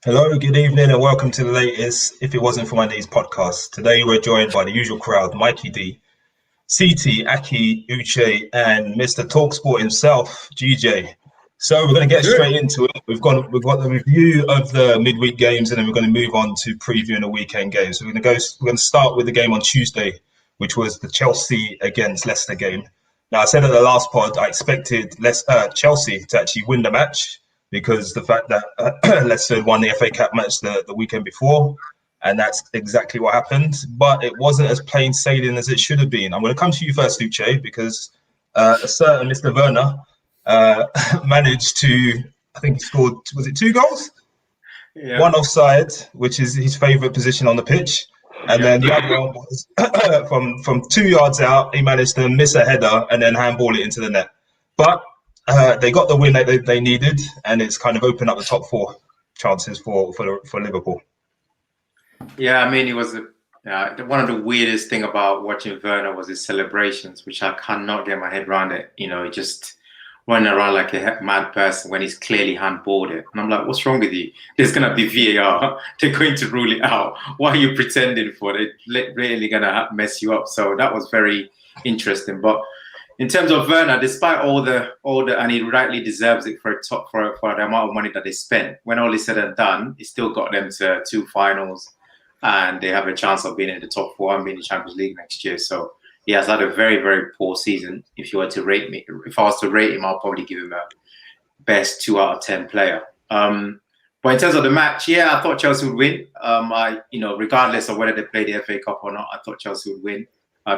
Hello, good evening, and welcome to the latest If It Wasn't For My Knees podcast. Today we're joined by the usual crowd, Mikey D, Cee Tee, Aki, Uche, and Mr. Talksport himself, GJ. So we're going to get straight into it. We've got the review of the midweek games, and then we're going to move on to previewing the weekend games. So we're going to start with the game on Tuesday, which was the Chelsea against Leicester game. Now, I said at the last pod I expected Chelsea to actually win the match, because the fact that Leicester had won the FA Cup match the weekend before, and that's exactly what happened. But it wasn't as plain sailing as it should have been. I'm going to come to you first, Uche, because a certain Mr. Werner managed to, I think he scored, was it 2 goals? Yeah. One offside, which is his favourite position on the pitch. And then the other one was from 2 yards out, he managed to miss a header and then handball it into the net. But they got the win that they needed, and it's kind of opened up the top 4 chances for Liverpool. Yeah, I mean, it was one of the weirdest thing about watching Werner was his celebrations, which I cannot get my head around it. You know, he just running around like a mad person when he's clearly handballed it. And I'm like, what's wrong with you? There's going to be VAR. They're going to rule it out. What are you pretending for? They're really going to mess you up. So that was very interesting. But in terms of Werner, despite all the, and he rightly deserves it for the amount of money that they spent, when all is said and done, he still got them to 2 finals, and they have a chance of being in the top 4 and being in the Champions League next year. So he has had a very, very poor season. If you were to rate me, if I was to rate him, I'll probably give him a best 2 out of 10 player. But in terms of the match, yeah, I thought Chelsea would win. Regardless of whether they played the FA Cup or not, I thought Chelsea would win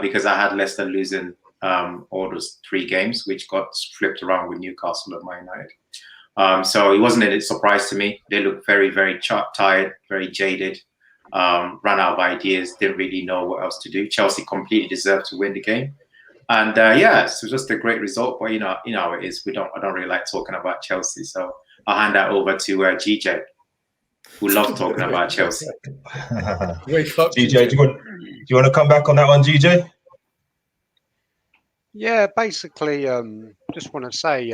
because I had Leicester losing all those 3 games, which got flipped around with Newcastle and Man United. So it wasn't a surprise to me. They looked very, very tired, very jaded, ran out of ideas, didn't really know what else to do. Chelsea completely deserved to win the game. And it was just a great result. But you know how it is. I don't really like talking about Chelsea. So I'll hand that over to GJ, who loves talking about Chelsea. GJ, do you want to come back on that one, GJ? Yeah, basically, just want to say,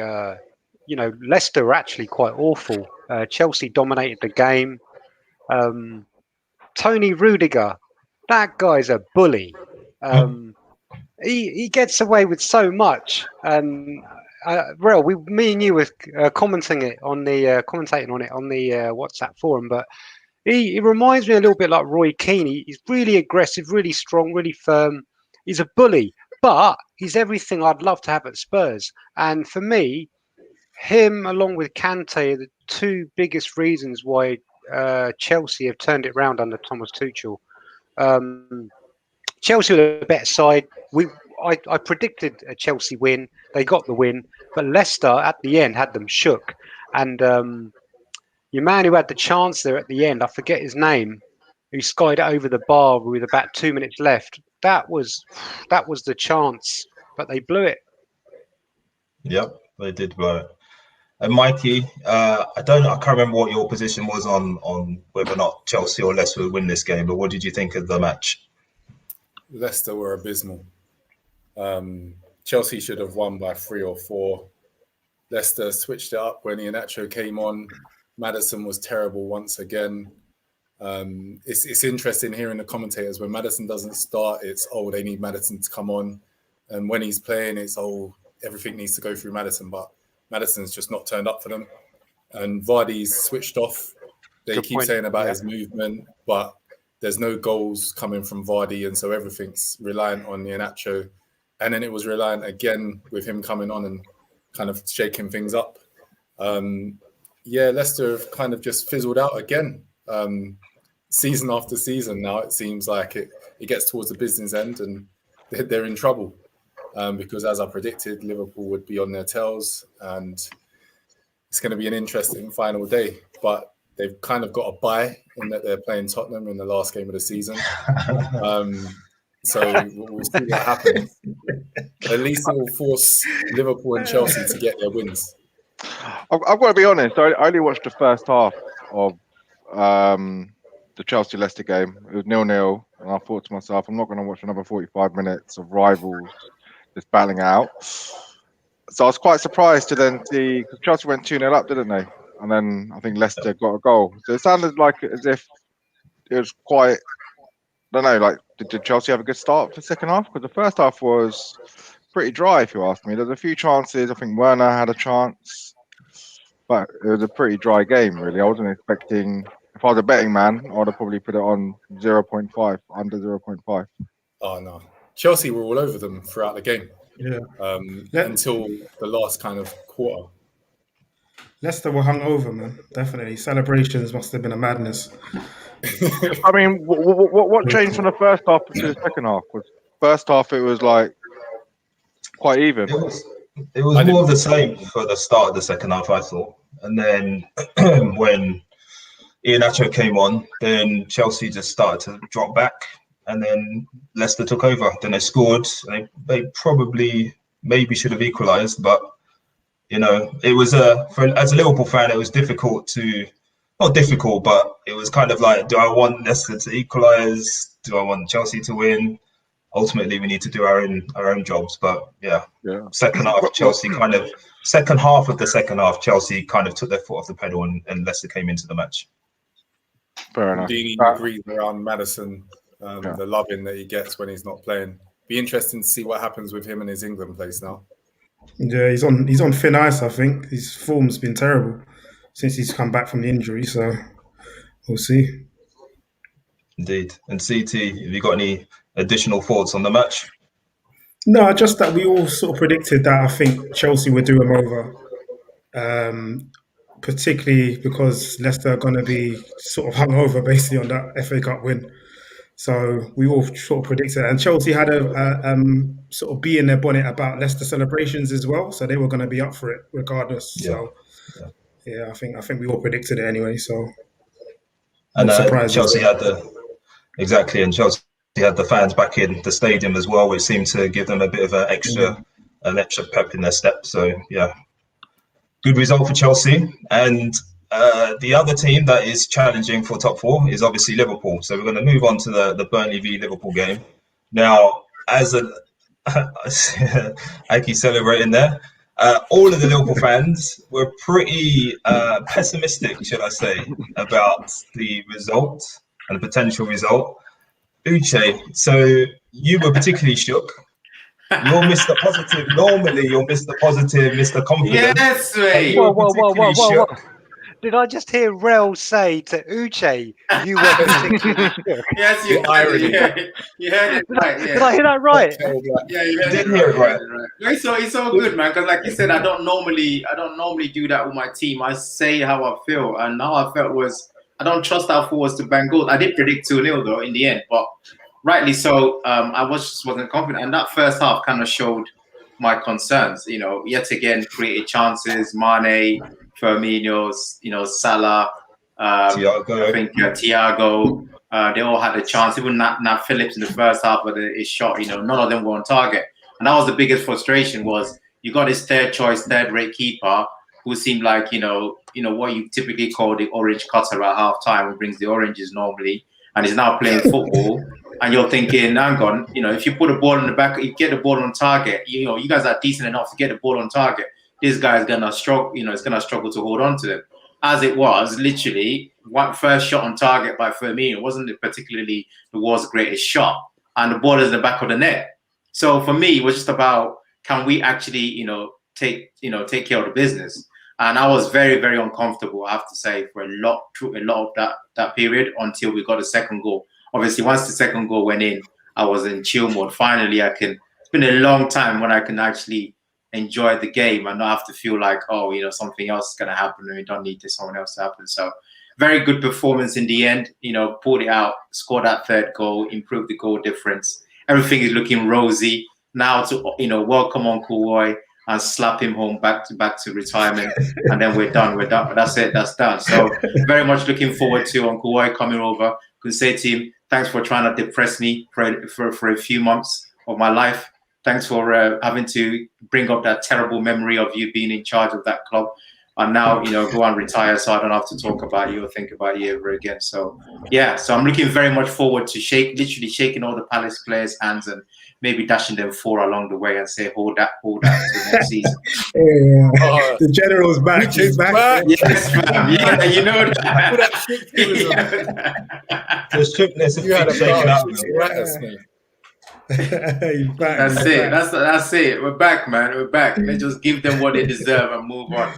Leicester are actually quite awful. Chelsea dominated the game. Tony Rudiger, that guy's a bully. He gets away with so much. Real, me and you were commentating on it on the WhatsApp forum, but he reminds me a little bit like Roy Keane. He's really aggressive, really strong, really firm. He's a bully. But he's everything I'd love to have at Spurs. And for me, him along with Kante are the 2 biggest reasons why Chelsea have turned it around under Thomas Tuchel. Chelsea were the better side. I predicted a Chelsea win. They got the win. But Leicester at the end had them shook. And your man who had the chance there at the end, I forget his name, who skied it over the bar with about 2 minutes left. That was the chance, but they blew it. Yep, they did blow it. And Mikey, I can't remember what your position was on whether or not Chelsea or Leicester would win this game, but what did you think of the match? Leicester were abysmal. Chelsea should have won by 3 or 4. Leicester switched it up when Iheanacho came on. Maddison was terrible once again. It's interesting hearing the commentators. When Maddison doesn't start, it's they need Maddison to come on, and when he's playing, it's everything needs to go through Maddison. But Maddison's just not turned up for them, and Vardy's switched off. They keep saying about his movement, but there's no goals coming from Vardy, and so everything's reliant on Iheanacho. And then it was reliant again with him coming on and kind of shaking things up. Leicester have kind of just fizzled out again. Season after season now, it seems like it gets towards the business end and they're in trouble. because, as I predicted, Liverpool would be on their tails, and it's going to be an interesting final day. But they've kind of got a bye in that they're playing Tottenham in the last game of the season. So we'll see what happens. At least it will force Liverpool and Chelsea to get their wins. I've got to be honest. I only watched the first half of the Chelsea-Leicester game. It was 0-0, and I thought to myself, I'm not going to watch another 45 minutes of rivals just battling out. So I was quite surprised to then see, because Chelsea went 2-0 up, didn't they? And then I think Leicester got a goal. So it sounded like as if it was quite, I don't know, like, did Chelsea have a good start for the second half? Because the first half was pretty dry, if you ask me. There's a few chances. I think Werner had a chance, but it was a pretty dry game, really. I wasn't expecting, if I was a betting man, I would have probably put it on 0.5, under 0.5. Oh, no. Chelsea were all over them throughout the game. Yeah. Until the last kind of quarter. Leicester were hungover, man. Definitely. Celebrations must have been a madness. I mean, what changed from the first half to the second half? Was first half it was like quite even. It was more of the same for the start of the second half, I thought. And then when Iheanacho came on, then Chelsea just started to drop back, and then Leicester took over. Then they scored. They probably maybe should have equalised, but you know, it was as a Liverpool fan, it was difficult to. Not difficult, but it was kind of like, do I want Leicester to equalise? Do I want Chelsea to win? Ultimately, we need to do our own jobs. But yeah. Second half of the second half, Chelsea kind of took their foot off the pedal, and Leicester came into the match. Fair enough. Dini agrees around Maddison, the loving that he gets when he's not playing. Be interesting to see what happens with him and his England place now. Yeah, he's on thin ice, I think. His form's been terrible since he's come back from the injury, so we'll see. Indeed. And Cee Tee, have you got any additional thoughts on the match? No, just that we all sort of predicted that I think Chelsea would do them over, particularly because Leicester are going to be sort of hungover basically on that FA Cup win. So we all sort of predicted, and Chelsea had a sort of bee in their bonnet about Leicester celebrations as well, so they were going to be up for it regardless. Yeah. So. Yeah, I think we all predicted it anyway. So, and Chelsea had Chelsea had the fans back in the stadium as well, which seemed to give them a bit of an extra pep in their step. So yeah, good result for Chelsea. And the other team that is challenging for top four is obviously Liverpool. So we're going to move on to the Burnley v Liverpool game. Now, as Aki celebrating there. All of the Liverpool fans were pretty pessimistic, should I say, about the result and the potential result. Uche, so you were particularly shook. You're Mr. Positive. Normally, you're Mr. Positive, Mr. Confident. Yes, mate. Whoa. Did I just hear Rel say to Uche, you were particularly shook? Yes, you heard it right. Yeah. Did I hear that right? Yeah, you did hear it right. It's all good, man. Because like you said, I don't normally do that with my team. I say how I feel, and how I felt was I don't trust our forwards to bang goals. I did predict 2-0 though in the end, but rightly so. I wasn't confident, and that first half kind of showed my concerns. You know, yet again created chances. Mane, Firmino, Salah, Thiago. I think Thiago. They all had a chance. Even Nat Phillips in the first half of his shot. None of them were on target, and that was the biggest frustration. Was you got this third-rate keeper who seemed like what you typically call the orange cutter at half time, who brings the oranges normally, and is now playing football. And you're thinking, hang on, if you put a ball in the back, you get the ball on target. You guys are decent enough to get the ball on target. This guy is gonna struggle. It's gonna struggle to hold on to them. As it was, literally, one first shot on target by Firmino wasn't particularly the world's greatest shot, and the ball is in the back of the net. So for me, it was just about can we actually, take care of the business. And I was very, very uncomfortable, I have to say, for a lot of that period until we got a second goal. Obviously, once the second goal went in, I was in chill mode. Finally, it's been a long time when I can actually enjoy the game and not have to feel like, something else is going to happen and we don't need someone else to happen. So very good performance in the end, pulled it out, scored that third goal, improved the goal difference. Everything is looking rosy. now to welcome Uncle Roy and slap him home back to retirement, and then we're done. That's it. That's done. So very much looking forward to Uncle Roy coming over. Can say to him, thanks for trying to depress me for a few months of my life. Thanks for having to bring up that terrible memory of you being in charge of that club. And now, go and retire, so I don't have to talk about you or think about you ever again. So, yeah, so I'm looking very much forward to literally shaking all the Palace players' hands and maybe dashing them 4 along the way and say, hold that till next season. The general's back. He's back. Yes, man. Yeah, you know that. The strictness of shaking out. He's back. That's it. That's it. We're back, man. We're back. Let's just give them what they deserve and move on.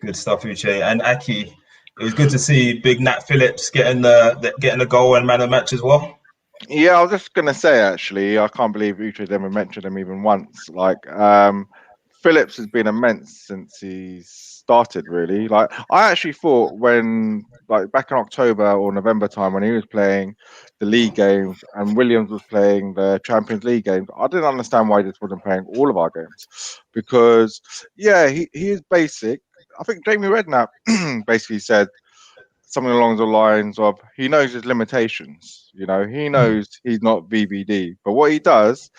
Good stuff, Uche and Aki. It was good to see Big Nat Phillips getting the goal and man of the match as well. Yeah, I was just gonna say actually, I can't believe Uche's ever mentioned him even once. Like, Phillips has been immense since he started. Really, like I actually thought when back in October or November time when he was playing the league games and Williams was playing the Champions League games, I didn't understand why he just wasn't playing all of our games, because he is basic. I think Jamie Redknapp basically said something along the lines of he knows his limitations. He knows he's not VVD, but what he does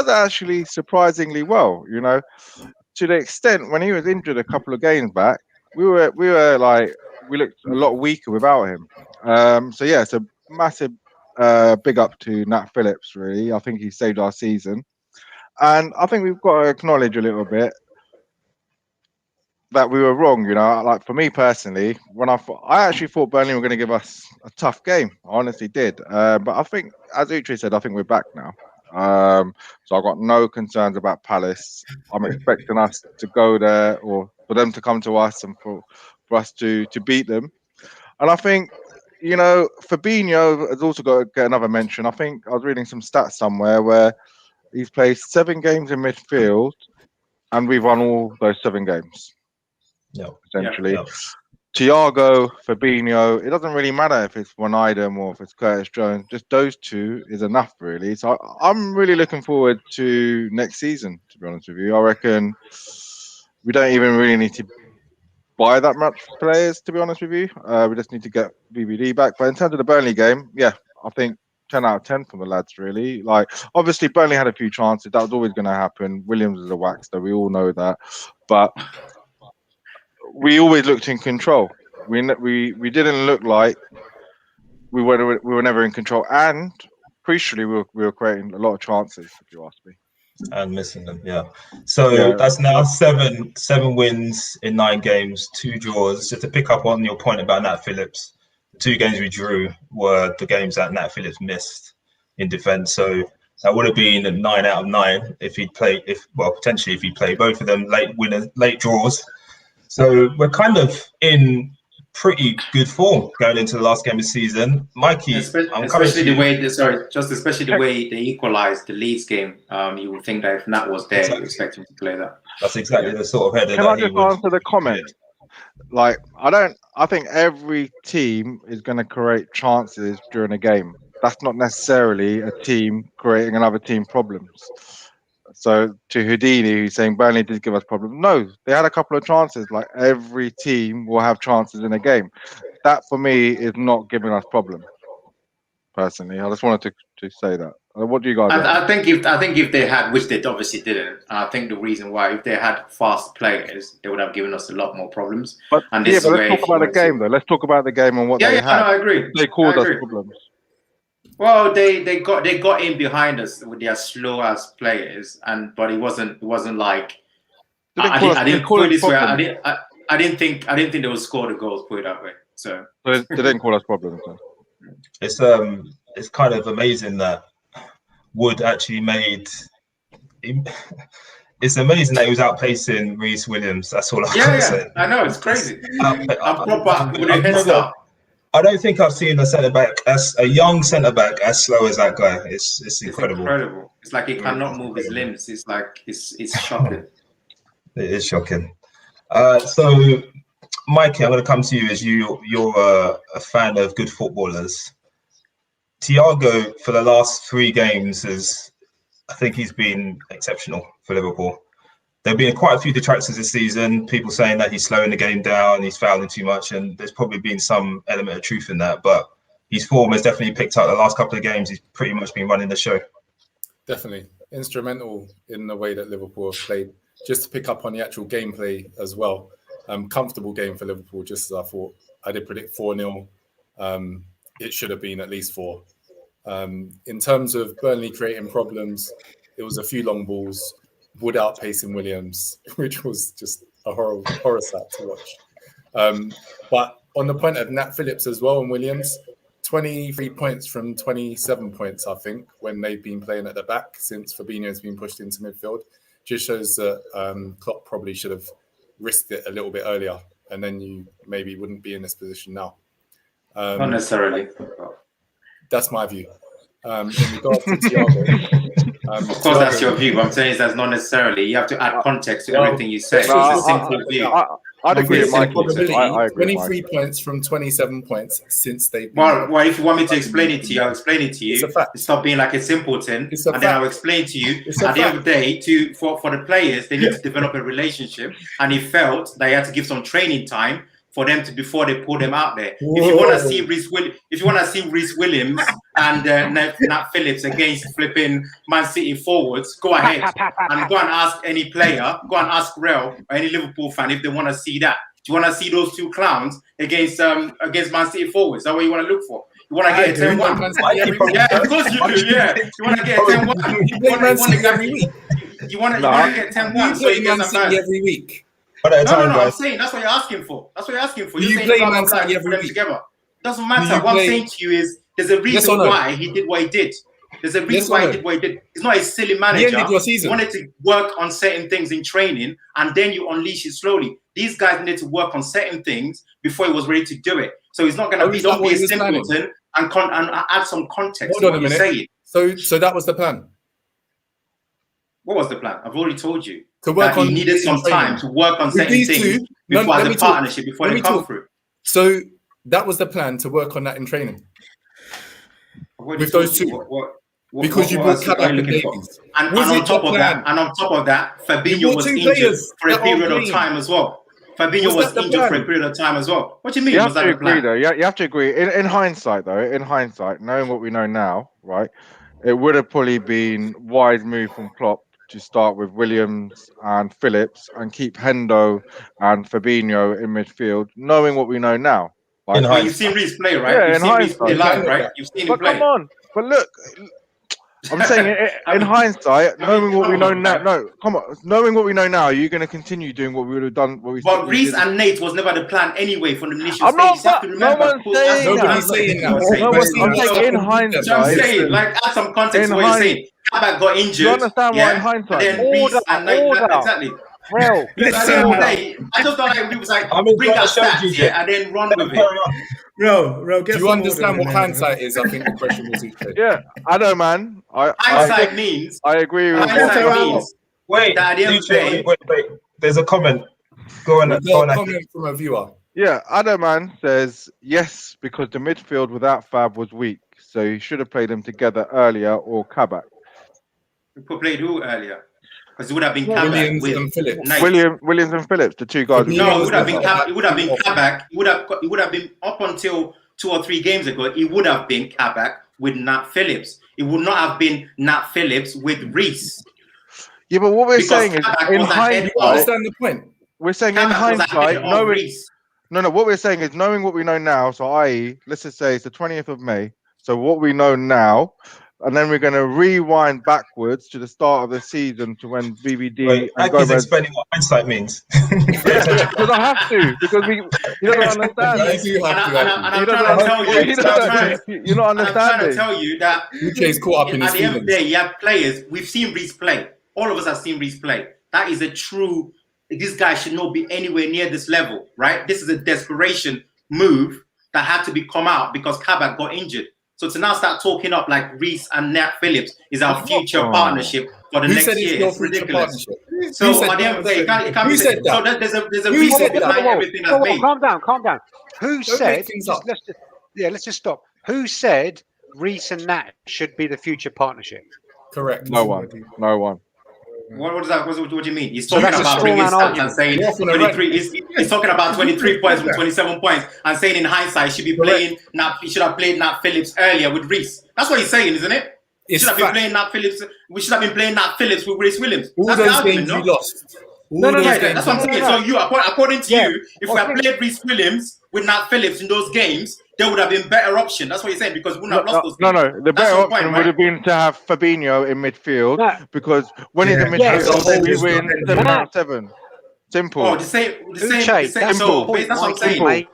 actually surprisingly well. To the extent when he was injured a couple of games back, we looked a lot weaker without him. It's a massive big up to Nat Phillips. Really, I think he saved our season, and I think we've got to acknowledge a little bit that we were wrong. Like for me personally, when I actually thought Burnley were going to give us a tough game. I honestly did. But I think, as Uche said, I think we're back now. So I've got no concerns about Palace. I'm expecting us to go there, or for them to come to us, and for us to beat them. And I think, Fabinho has also got to get another mention. I think I was reading some stats somewhere where he's played 7 games in midfield, and we've won all those 7 games. Essentially. Thiago, Fabinho, it doesn't really matter if it's Wijnaldum or if it's Curtis Jones. Just those 2 is enough, really. So I'm really looking forward to next season, to be honest with you. I reckon we don't even really need to buy that much players, to be honest with you. We just need to get VVD back. But in terms of the Burnley game, I think 10 out of 10 from the lads, really. Like, obviously, Burnley had a few chances. That was always going to happen. Williams is a waxer. We all know that. But we always looked in control. We didn't look like we were never in control, and crucially we were creating a lot of chances, if you ask me, and missing them. So that's now 7 wins in 9 games, 2 draws. Just to pick up on your point about Nat Phillips, the 2 games we drew were the games that Nat Phillips missed in defence. So that would have been a 9 out of 9 if he'd played. Potentially if he played both of them late draws. So we're kind of in pretty good form going into the last game of the season. Mikey, especially the way they equalised the Leeds game. You would think that if Nat was there, you expect him to play that. That's exactly the sort of header. Can I just answer the comment? Like, I think every team is going to create chances during a game. That's not necessarily a team creating another team problems. So to Houdini, who's saying Burnley did give us problems. No, they had a couple of chances. Like, every team will have chances in a game. That, for me, is not giving us problems. Personally, I just wanted to say that. What do you guys? I think if they had, which they obviously didn't, and I think the reason why, if they had fast players, they would have given us a lot more problems. But let's talk about the game, though. Let's talk about the game and what they had. No, I agree. They caused us problems. Well, they got in behind us with their slow ass players, but it wasn't like I didn't think they would score the goals, put it that way. So they didn't call us problems. So. It's kind of amazing that Wood actually made. It's amazing that he was outpacing Reece Williams. That's all I can say. I know, it's crazy. I don't think I've seen a young centre back as slow as that guy. It's incredible. Incredible. It's like he cannot move his limbs. It's like it's shocking. It is shocking. So, Mikey, I'm going to come to you as you're a fan of good footballers. Thiago, for the last 3 games, has I think he's been exceptional for Liverpool. There've been quite a few detractors this season, people saying that he's slowing the game down, he's fouling too much, and there's probably been some element of truth in that. But his form has definitely picked up. The last couple of games, he's pretty much been running the show. Definitely instrumental in the way that Liverpool have played. Just to pick up on the actual gameplay as well, comfortable game for Liverpool, just as I thought. I did predict 4-0. It should have been at least 4. In terms of Burnley creating problems, it was a few long balls, Wood outpacing Williams, which was just a horror sight to watch. But on the point of Nat Phillips as well and Williams, 23 points from 27 points, I think, when they've been playing at the back since Fabinho's been pushed into midfield. Just shows that Klopp probably should have risked it a little bit earlier, and then you maybe wouldn't be in this position now. Not necessarily. That's my view. In regards to Thiago, of course, that's your view. But I'm saying is that's not necessarily. You have to add context to everything you say. It's a simple view. I'd agree with Mikey. I agree 23 points from 27 points since they've been... Well, if you want me to explain it to you, I'll explain it to you. It's a fact. Stop being like a simpleton, and then I'll explain to you. At the end of the day, for the players, they need to develop a relationship, and he felt that he had to give some training time for them to before they pull them out there. Whoa. If you want to see Reece Williams and Nat Phillips against flipping Man City forwards, go ahead and go and ask any player, go and ask Real or any Liverpool fan if they want to see that. Do you want to see those two clowns against Man City forwards? Is that what you want to look for? You want to get a 10-1? Yeah, of course you do. Yeah, you want to get a 10-1. You want to get 10-1. So you Man City every week. No, I'm saying that's what you're asking for. That's what you're asking for. You play Man City every week together. Doesn't matter. What I'm saying to you is there's a reason why he did what he did. There's a reason why he did what he did. He's not a silly manager. He wanted to work on certain things in training, and then you unleash it slowly. These guys needed to work on certain things before he was ready to do it. So he's not going to don't be a simpleton and add some context to what you're saying. So that was the plan. What was the plan? I've already told you. To work on, he needed some time to work on certain things before the partnership, before they come through. So that was the plan, to work on that in training. With those two, because you brought Kabak and Davies. And on top of that, Fabinho was injured for a period of time as well. Fabinho was injured for a period of time as well. What do you mean? You have to agree, though. You have to agree. In hindsight, knowing what we know now, right, it would have probably been wise move from Klopp to start with Williams and Phillips and keep Hendo and Fabinho in midfield, knowing what we know now. Right? But you've seen Reece play, right? Yeah, you've seen Reece play live, right? You've seen him play. Come on. But look, I'm saying in hindsight, knowing what we know now. No, come on. Knowing what we know now, you're going to continue doing what we would have done. But Reece and Nate was never the plan anyway from the initial stage. Nobody's saying that. In hindsight. I'm saying, like, add some context to what you're saying. Kabak got injured. You understand what in hindsight? Then Reece and Nate, exactly. Well, I just don't like he was like, bring that stat and then run with it. Real, do you understand what hindsight is? I think the question was Uche. Yeah, I know, man. Hindsight means. I agree with you. Wait, there's a comment. Go on. Comment from a viewer. Yeah, Adaman says yes because the midfield without Fab was weak, so you should have played them together earlier or Kabak. We could play who earlier? Because it would have been Kabak Williams and Phillips. Williams and Phillips, the two guys. No, it would have been Kabak. It would have been Kabak. It would have been up until 2 or 3 games ago. It would have been Kabak with Nat Phillips. It would not have been Nat Phillips with Reece. Yeah, but what we're saying is, in hindsight, you understand the point. We're saying in hindsight, what we're saying is knowing what we know now. So, i.e., let's just say it's the 20th of May. So what we know now. And then we're going to rewind backwards to the start of the season to when VVD and Gomez... explaining what hindsight means. Because I have to. Because you don't understand. You're not understanding. I'm trying to tell you that Uche's caught up in his at the end of the day, you have players. We've seen Reece play. All of us have seen Reece play. That is a true... This guy should not be anywhere near this level, right? This is a desperation move that had to come out because Kabak got injured. So to now start talking up like Reece and Nat Phillips is our future partnership for the next year. It's ridiculous. So at the end of the day, it can't be said. So there's a reason behind everything that's made. Calm down. Who said? Let's just stop. Who said Reece and Nat should be the future partnership? Correct. No one. No one. What is that? What do you mean? He's So talking that's a about straw bringing man stats argument. and saying You're off on a 23. He's talking about 23 points from 27 points and saying in hindsight he should be playing. He should have played Nat Phillips earlier with Reece. That's what he's saying, isn't it? We should have been playing Nat Phillips. We should have been playing Nat Phillips with Reece Williams. All That's those the argument, games no? you lost. That's what I'm saying. So you, according to you, if we had think- played Reece Williams with Nat Phillips in those games, there would have been better option. That's what you're saying because we wouldn't have lost those games. No. The better your option point, would have been to have Fabinho in midfield because when he's in midfield, we win 7 out of 7. Simple. Oh, the same. Uche, that's So the point, that's what I'm Mikey, saying. mate.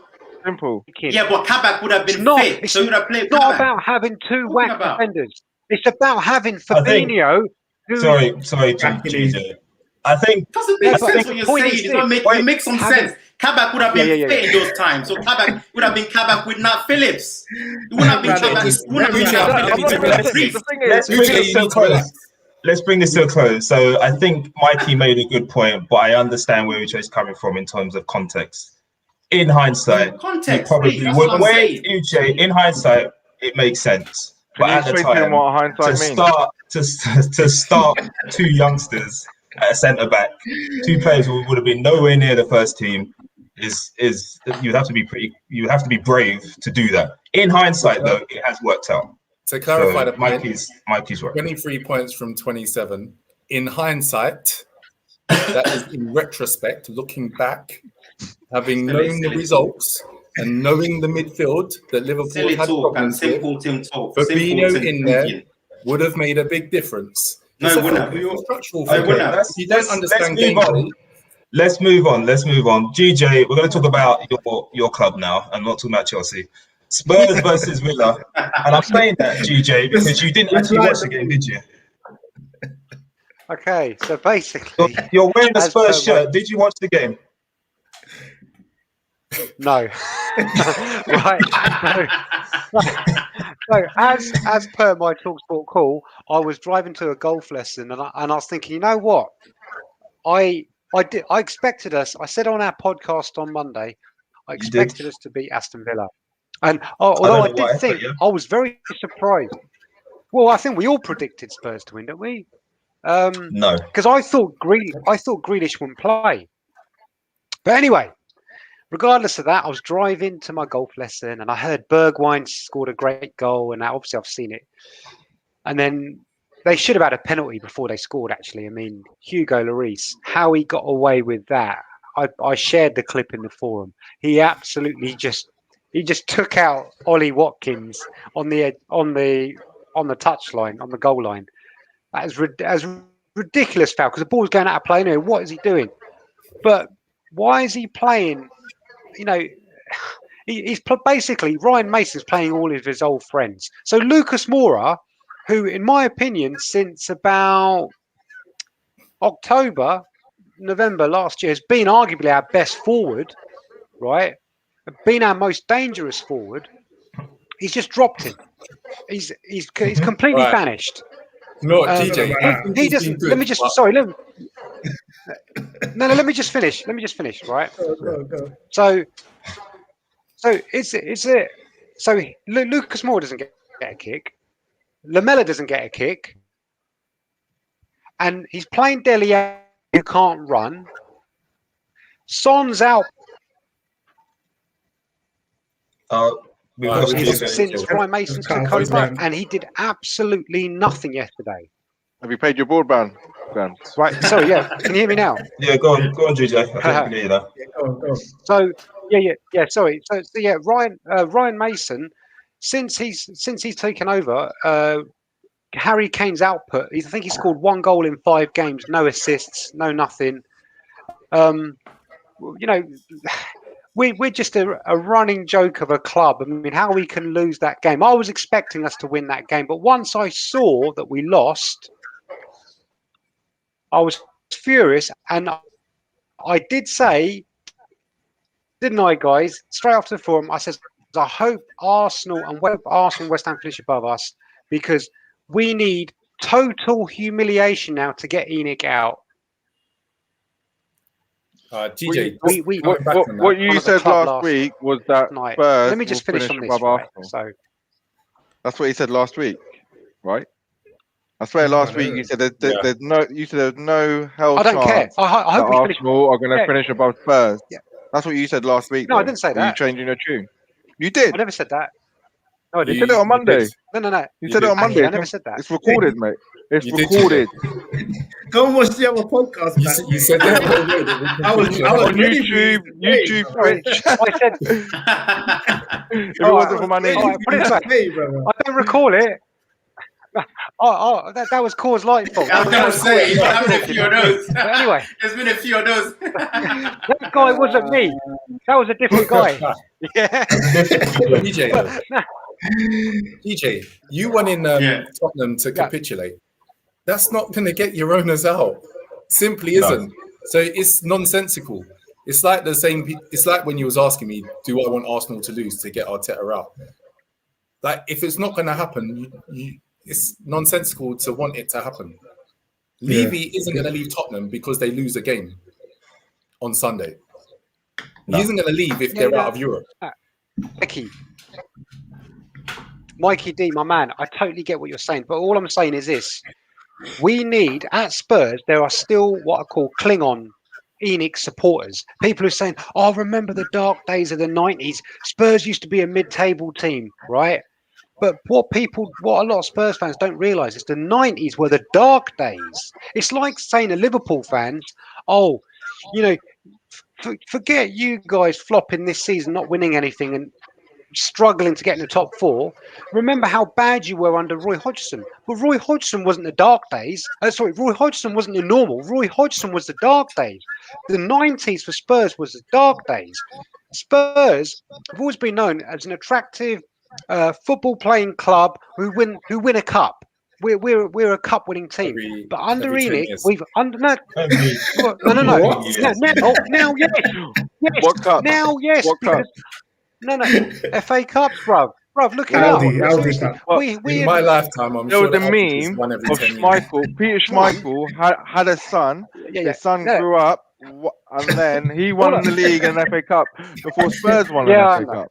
Simple. Yeah, but Kabak would have been It's fit, so you would have played It's not Kabak. about having two whack about? defenders. It's about having I think- Fabinho. Who, Sorry, GJ. I think Doesn't make Yeah, sense but what you're the point saying. is It doesn't this, make, it makes some sense. Kabak would have been Yeah. fit in those times. So Kabak would have been Kabak with Nat Phillips. It wouldn't have been Kabak. It wouldn't have been Nat Phillips with Reece. Let's bring this to a close. So I think Mikey made a good point, but I understand where Uche is coming from in terms of context. In hindsight, Context, probably please, that's what I'm saying. Uche, in hindsight, it makes sense. But Can you at the explain to him time, what hindsight means? to start two youngsters at a centre back, two players who would have been nowhere near the first team, is you have to be brave to do that. In hindsight, though, it has worked out. To clarify So the point, Mikey's right. 23 points from 27. In hindsight, that is in retrospect, looking back, having known the results and knowing the midfield that Liverpool Silly had talk and problems with, simple Tim talk. Fabinho in there would have made a big difference. No, It's it a wouldn't have. structural No, it thing. wouldn't have. If you don't understand game let's play, Let's move on. GJ, we're going to talk about your club now. I'm not talking about Chelsea. Spurs versus Villa. And I'm saying that, GJ, because you didn't actually watch the game, did you? Okay, so basically, You're wearing a as Spurs per shirt. Did you watch the game? no. Right. So as per my TalkSport call, I was driving to a golf lesson, and I was thinking, you know what, I expected us. I said on our podcast on Monday, I expected us to beat Aston Villa, and although I did think, I was very surprised. Well, I think we all predicted Spurs to win, didn't we? No, because I thought Grealish wouldn't play. But anyway, regardless of that, I was driving to my golf lesson and I heard Bergwijn scored a great goal, and obviously I've seen it. And then they should have had a penalty before they scored, actually. I mean, Hugo Lloris, how he got away with that. I shared the clip in the forum. He absolutely just took out Ollie Watkins on the touchline, on the goal line. That is ridiculous foul because the ball's going out of play anyway. What is he doing? But why is he playing? You know, he's basically Ryan Mason's playing all of his old friends. So Lucas Moura, who, in my opinion, since about November last year, has been arguably our best forward, right? Been our most dangerous forward. He's just dropped him. He's completely vanished. no, DJ. He doesn't. Let me just. Sorry. Let me just finish. Right. Go. So it's it. So Lucas Moura doesn't get a kick. Lamella doesn't get a kick, and he's playing Dele Alli, who can't run. Son's out since Ryan Mason took over, and he did absolutely nothing yesterday. Have you paid your broadband, Dan? Right. Sorry. Yeah. Can you hear me now? Yeah, go on, GJ. I can hear you now. Go. So yeah. Sorry. So yeah, Ryan Mason, since he's taken over, Harry Kane's output. I think he scored 1 goal in 5 games, no assists, no nothing. You know, we're just a running joke of a club. I mean, how we can lose that game? I was expecting us to win that game, but once I saw that we lost, I was furious, and I did say, didn't I, guys? Straight after the forum, I said, I hope Arsenal and West Ham finish above us, because we need total humiliation now to get ENIC out. GJ, what you said last week was that Spurs Let me just finish on this. Right? So that's what he said last week, right? I swear, last week you said there's no. You said there's no hell I don't care. chance I hope we finish. Arsenal are going to finish above Spurs. Yeah. That's what you said last week. No, I didn't say Are that. you changing your tune? You did. I never said that. No, I You didn't. said it on Monday. No. You said it on Monday. I never said that. It's recorded, mate. It's You did, recorded. Go and watch the other podcast. You said that. I was On ready YouTube, Twitch. I said, If it wasn't for my knees. Alright, put it back. I don't recall it. That was Core's light fault. I was going to say, there's been a few of those. But anyway, There's been a few of those. that guy wasn't me. That was a different guy. Yeah. DJ, you wanting Tottenham to capitulate. That's not going to get your owners out. Simply isn't. So it's nonsensical. It's like the same. It's like when you was asking me, do I want Arsenal to lose to get Arteta out? Like, if it's not going to happen, it's nonsensical to want it to happen. Levy isn't going to leave Tottenham because they lose a game on Sunday. He isn't going to leave if they're out of Europe. Mikey D, my man, I totally get what you're saying, but all I'm saying is this. We need, at Spurs, there are still what I call Klingon ENIC supporters. People who are saying, oh, remember the dark days of the 90s. Spurs used to be a mid-table team, right? But what a lot of Spurs fans don't realise is the 90s were the dark days. It's like saying to Liverpool fans, oh, you know, forget you guys flopping this season, not winning anything and struggling to get in the top four. Remember how bad you were under Roy Hodgson. But Roy Hodgson wasn't the dark days. Roy Hodgson wasn't the normal. Roy Hodgson was the dark days. The 90s for Spurs was the dark days. Spurs have always been known as an attractive football playing club who win a cup. We're a cup winning team. But under ENIC, we've under no. Now yes. What cup? Now yes. What cup? No, FA Cup, bruv, look it up. In my lifetime, I'm there sure was a meme of Schmeichel. Peter Schmeichel had a son. His son grew up, and then he won the league and FA Cup before Spurs won an FA Cup.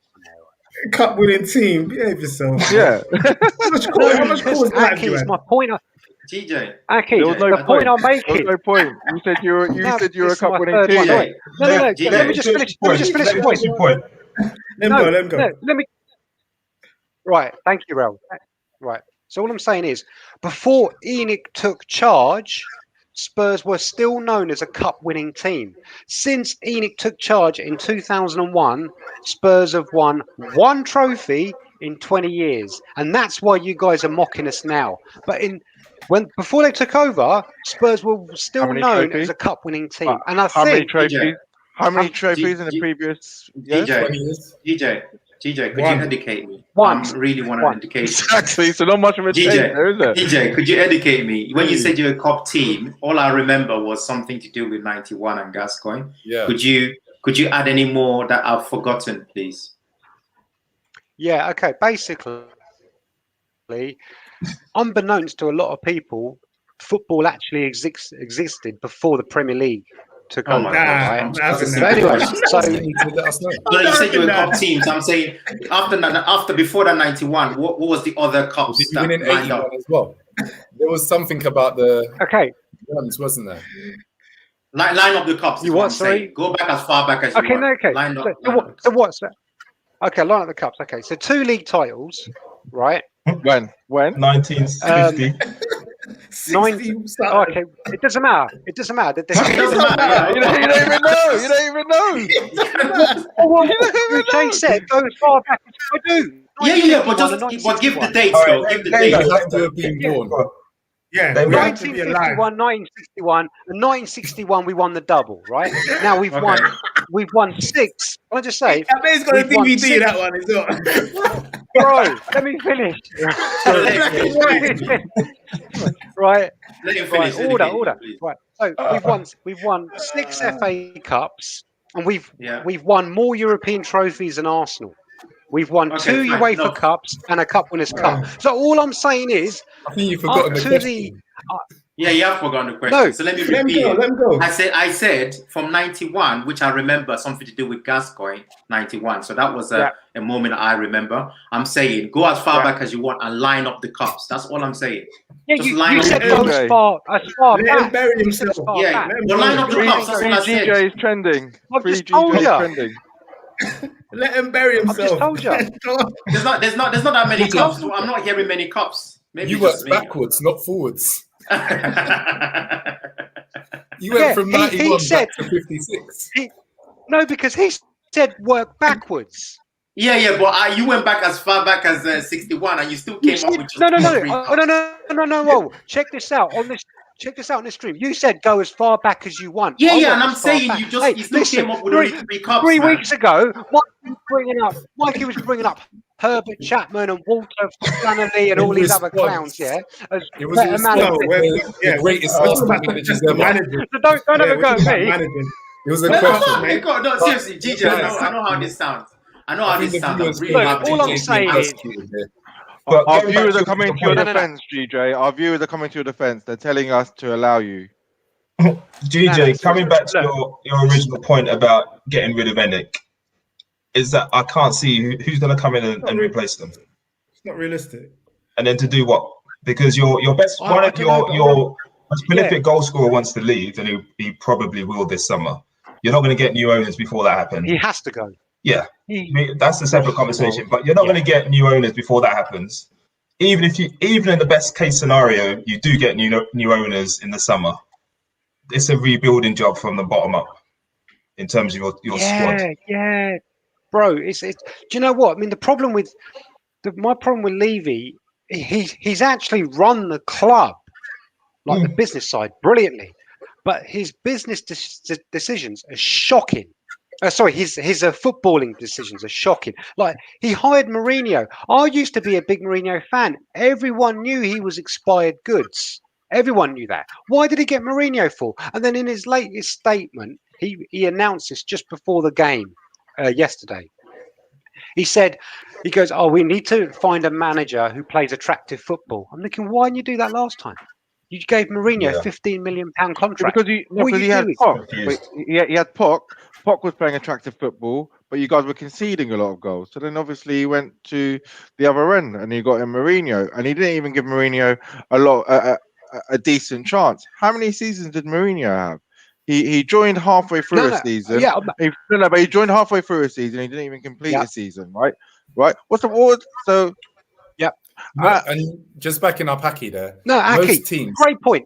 Cup winning team, behave yourself. Yeah. How much cause Aki is my point. GJ. Aki, the point I'm making. There was no point. You said you were a cup winning team. No. Let me just finish the point. Let him go. Right, thank you, Raul. Right. So all I'm saying is, before ENIC took charge, Spurs were still known as a cup-winning team. Since ENIC took charge in 2001, Spurs have won one trophy in 20 years, and that's why you guys are mocking us now. But before they took over, Spurs were still known as a cup-winning team. And I think how many trophies in the previous years? GJ, could you educate me? I really want an education. Exactly, so not much of a change there, is it? GJ, could you educate me? When you said you're a cup team, all I remember was something to do with 91 and Gascoigne. Yeah. Could you add any more that I've forgotten, please? Yeah, okay. Basically, unbeknownst to a lot of people, football actually existed before the Premier League took over. Right? Anyway, you said you were cup teams. I'm saying before that 91, what was the other cups? Did you win in 81 as well? There was something about the ones, wasn't there? Line up the cups. You what? Sorry, go back as far back as you want. Okay. So what's that? Okay, line up the cups. Okay, so 2 league titles, right? When? 1950. 90. Okay, it doesn't matter. It doesn't matter. You don't even know. Uche said go as far back as I do. But give the dates though. Give the dates. They have to have been born. Yeah, 1951, 1961, and 1961 we won the double, right? Now we've won 6. I'll just say that man's got a DVD that one as well. Bro, let me finish. Right. Let him finish. Order. Right. So we've won 6 FA Cups, and we've won more European trophies than Arsenal. We've won 2 UEFA Cups and a Cup Winners' Cup. So all I'm saying is, I think you've forgotten the question. Yeah, you have forgotten the question. No. So let me Let him repeat go. it. Let him go. I said from 91, which I remember something to do with Gascoigne, 91. So that was a moment I remember. I'm saying go as far back as you want and line up the cups. That's all I'm saying. Yeah, Just you line up said the go cups. as far Let him back. bury You said as himself. far Yeah, back. Let him well, go. line up the cups. That's all I Free said. GJ is trending. I've Free just told GJ is ya. trending. Let him bury I've himself. just told you. There's not that many I've just cups. told I'm not hearing many cups. Maybe You just worked me. backwards, not forwards. Yeah, You went from he 91 said- back to 56. No, because he said work backwards. but you went back as far back as 61, and you still You came said, up with just no. three Oh, cups. no. Whoa. Check this out on this. Check this out on the stream. You said go as far back as you want. Yeah, I and went I'm as far saying back. you Hey, still listen, came up with only 3 cups, 3 man. weeks ago, Mikey was bringing up Herbert Chapman and Walter Flannelly and In all these other response- clowns, yeah, as It was a better response managers. to the greatest Arsenal managers ever. So don't ever go at me. Managing. It was a No, question. no, seriously, GJ, I know how this sounds. I know how this sounds. I'm really Look, happy. all I'm saying is- But Our getting back viewers to are coming to your No, no. defense, GJ. Our viewers are coming to your defense. They're telling us to allow you. GJ, No. coming back to Look. your original point about getting rid of Enoch, is that I can't see who's going to come in and replace them, It's not realistic. and then to do what? Because your best I one of don't know, your most prolific goal scorer wants to leave, and he probably will this summer. You're not going to get new owners before that happens. He has to go. Yeah, He- I mean, that's a separate conversation. Well, But you're not yeah. going to get new owners before that happens. Even in the best case scenario, you do get new owners in the summer. It's a rebuilding job from the bottom up in terms of your squad. Yeah, bro. It's. Do you know what? I mean, my problem with Levy, he's actually run the club, like the business side, brilliantly, but his business decisions are shocking. Sorry, his footballing decisions are shocking. Like, he hired Mourinho. I used to be a big Mourinho fan. Everyone knew he was expired goods. Everyone knew that. Why did he get Mourinho for? And then in his latest statement, he announced this just before the game yesterday. He goes, oh, we need to find a manager who plays attractive football. I'm thinking, why didn't you do that last time? You gave Mourinho a £15 million contract. Because he had Poch. He had Poch. Poch was playing attractive football, but you guys were conceding a lot of goals. So then obviously he went to the other end and he got in Mourinho, and he didn't even give Mourinho a decent chance. How many seasons did Mourinho have? He joined halfway through a season. Yeah, but he joined halfway through a season. He didn't even complete a season, right? What's the word? So and just backing up Aki there. No, Aki, most teams, great point.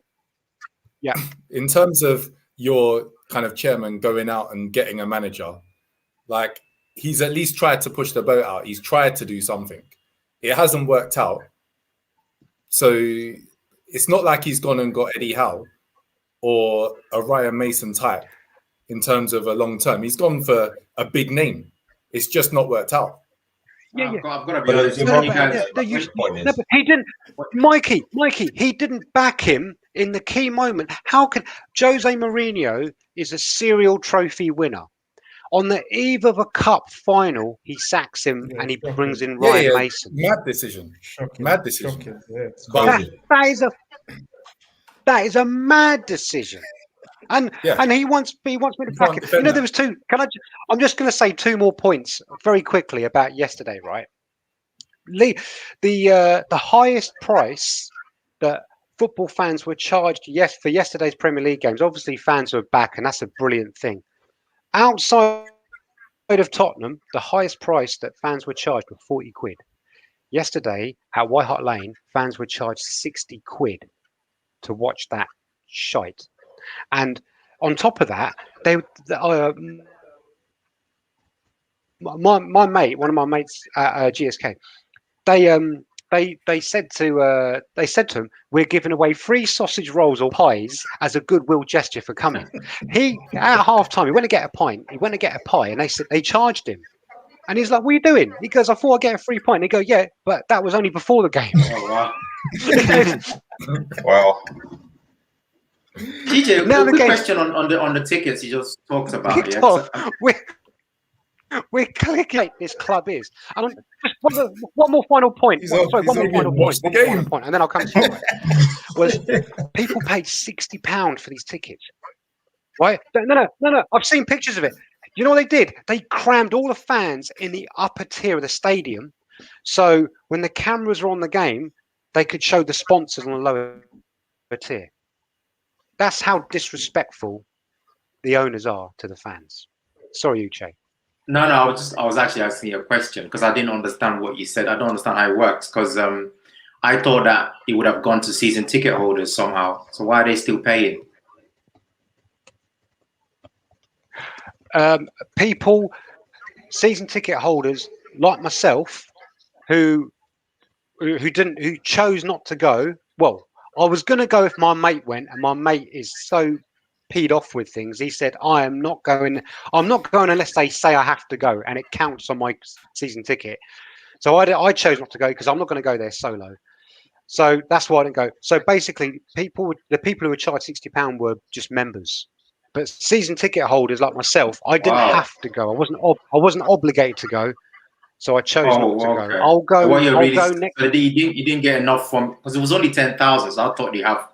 Yeah. In terms of your kind of chairman going out and getting a manager, like, he's at least tried to push the boat out. He's tried to do something. It hasn't worked out. So it's not like he's gone and got Eddie Howe or a Ryan Mason type in terms of a long term. He's gone for a big name. It's just not worked out. Yeah. I've got to be honest. But he didn't, Mikey, he didn't back him in the key moment. How can Jose Mourinho is a serial trophy winner? On the eve of a cup final, he sacks him and he brings in Ryan Mason. Mad decision. Shocking. Mad decision. Shocking. Yeah. That is a mad decision. And he wants me to back it. You know, there was two. I'm just going to say 2 more points very quickly about yesterday, right? The highest price that football fans were charged for yesterday's Premier League games. Obviously, fans were back, and that's a brilliant thing. Outside of Tottenham, the highest price that fans were charged was 40 quid. Yesterday at White Hart Lane, fans were charged 60 quid to watch that shite. And on top of that, my mate, one of my mates at GSK, they said to him, we're giving away free sausage rolls or pies as a goodwill gesture for coming. He at half time, he went to get a pint. He went to get a pie, and they charged him. And he's like, "What are you doing?" He goes, "I thought I'd get a free pint." They go, "Yeah, but that was only before the game." Oh wow! Wow. GJ, a quick question on the tickets you just talked about. Yeah? we're clickbait this club is. And one more final point. He's One on- more he's final on point. watch the One more game. final point, and then I'll come to you. Was people paid £60 for these tickets? Right? No. I've seen pictures of it. You know what they did? They crammed all the fans in the upper tier of the stadium, so when the cameras were on the game, they could show the sponsors on the lower tier. That's how disrespectful the owners are to the fans. Sorry, Uche. No, I was actually asking you a question because I didn't understand what you said. I don't understand how it works because I thought that it would have gone to season ticket holders somehow. So why are they still paying? People, season ticket holders like myself, who chose not to go. Well, I was going to go if my mate went, and my mate is so peed off with things. He said, I'm not going unless they say I have to go, and it counts on my season ticket. So I chose not to go because I'm not going to go there solo. So that's why I didn't go. So basically, the people who were charged £60 were just members. But season ticket holders like myself, I didn't have to go. I wasn't obligated to go, so I chose not to go. I'll go. I'll go next. So you didn't get enough from because it was only 10,000. So I thought you have